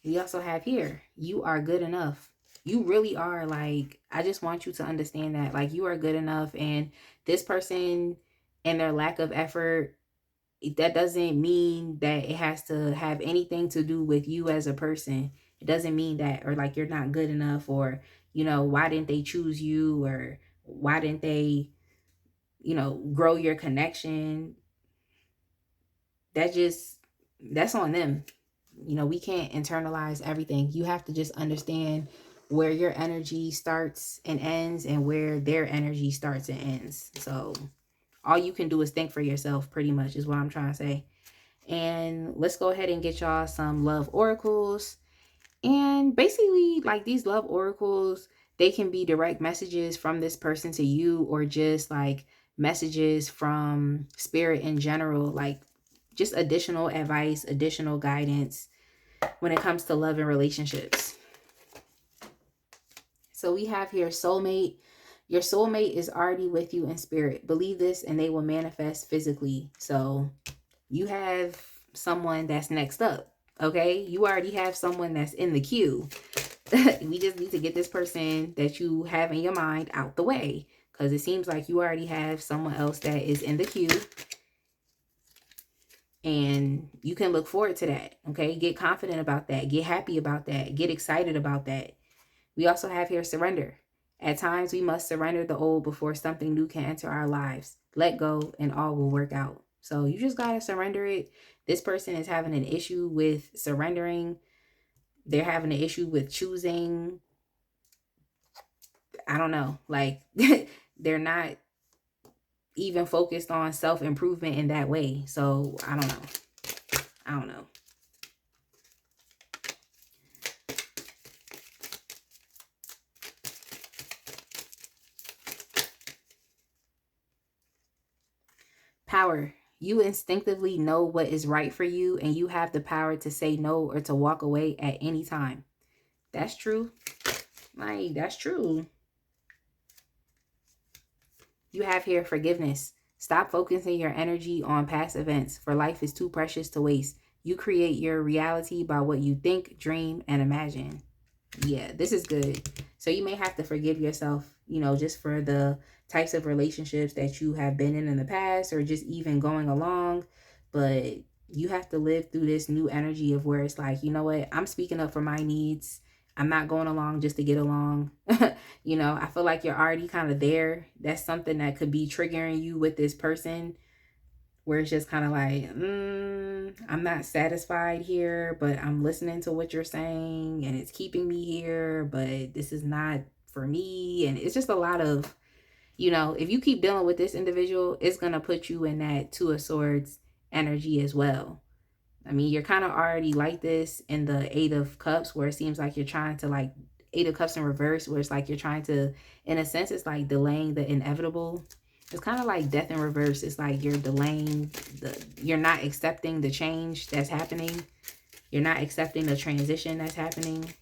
We also have here, you are good enough. You really are. Like, I just want you to understand that, like, you are good enough. And this person and their lack of effort, that doesn't mean that it has to have anything to do with you as a person. It doesn't mean that, or like you're not good enough, or, you know, why didn't they choose you, or why didn't they, you know, grow your connection. That's on them. You know, we can't internalize everything. You have to just understand where your energy starts and ends and where their energy starts and ends. So all you can do is think for yourself, pretty much, is what I'm trying to say. And let's go ahead and get y'all some love oracles. And basically, like, these love oracles, they can be direct messages from this person to you, or just like messages from spirit in general, like just additional advice, additional guidance when it comes to love and relationships. So we have here soulmate. Your soulmate is already with you in spirit. Believe this and they will manifest physically. So you have someone that's next up. Okay, you already have someone that's in the queue. We just need to get this person that you have in your mind out the way, because it seems like you already have someone else that is in the queue, and you can look forward to that. Okay, get confident about that, get happy about that, get excited about that. We also have here surrender. At times we must surrender the old before something new can enter our lives. Let go and all will work out. So you just gotta surrender it. This person is having an issue with surrendering. They're having an issue with choosing. I don't know. Like, they're not even focused on self-improvement in that way. So I don't know. I don't know. Power. You instinctively know what is right for you, and you have the power to say no or to walk away at any time. That's true. Like, that's true. You have here forgiveness. Stop focusing your energy on past events, for life is too precious to waste. You create your reality by what you think, dream, and imagine. Yeah, this is good. So you may have to forgive yourself, you know, just for the types of relationships that you have been in the past, or just even going along. But you have to live through this new energy of where it's like, you know what, I'm speaking up for my needs. I'm not going along just to get along. You know, I feel like you're already kind of there. That's something that could be triggering you with this person, where it's just kind of like, I'm not satisfied here, but I'm listening to what you're saying and it's keeping me here, but this is not for me. And it's just a lot of, you know, if you keep dealing with this individual, it's going to put you in that Two of Swords energy as well. I mean, you're kind of already like this in the Eight of Cups, where it seems like you're trying to, like, Eight of Cups in reverse, where it's like you're trying to, in a sense, it's like delaying the inevitable. It's kind of like Death in reverse. It's like you're delaying you're not accepting the change that's happening. You're not accepting the transition that's happening.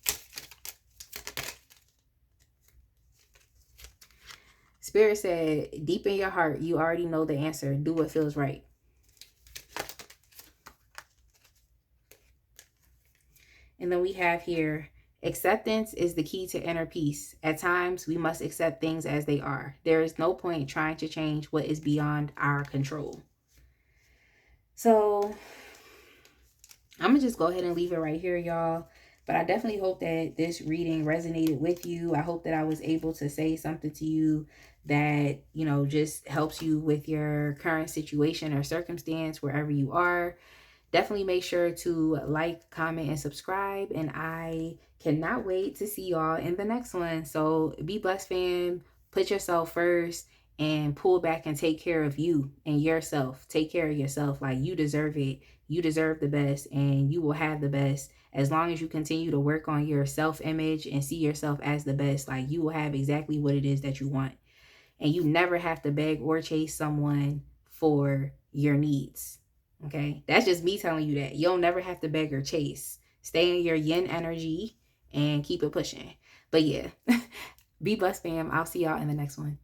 Spirit said, deep in your heart, you already know the answer. Do what feels right. And then we have here, acceptance is the key to inner peace. At times, we must accept things as they are. There is no point trying to change what is beyond our control. So I'm going to just go ahead and leave it right here, y'all. But I definitely hope that this reading resonated with you. I hope that I was able to say something to you that, you know, just helps you with your current situation or circumstance, wherever you are. Definitely make sure to like, comment, and subscribe. And I cannot wait to see y'all in the next one. So be blessed, fam. Put yourself first and pull back and take care of you and yourself. Take care of yourself. Like, you deserve it. You deserve the best, and you will have the best as long as you continue to work on your self-image and see yourself as the best. Like, you will have exactly what it is that you want. And you never have to beg or chase someone for your needs. Okay, that's just me telling you that. You'll never have to beg or chase. Stay in your yin energy and keep it pushing. But yeah, be blessed, fam. I'll see y'all in the next one.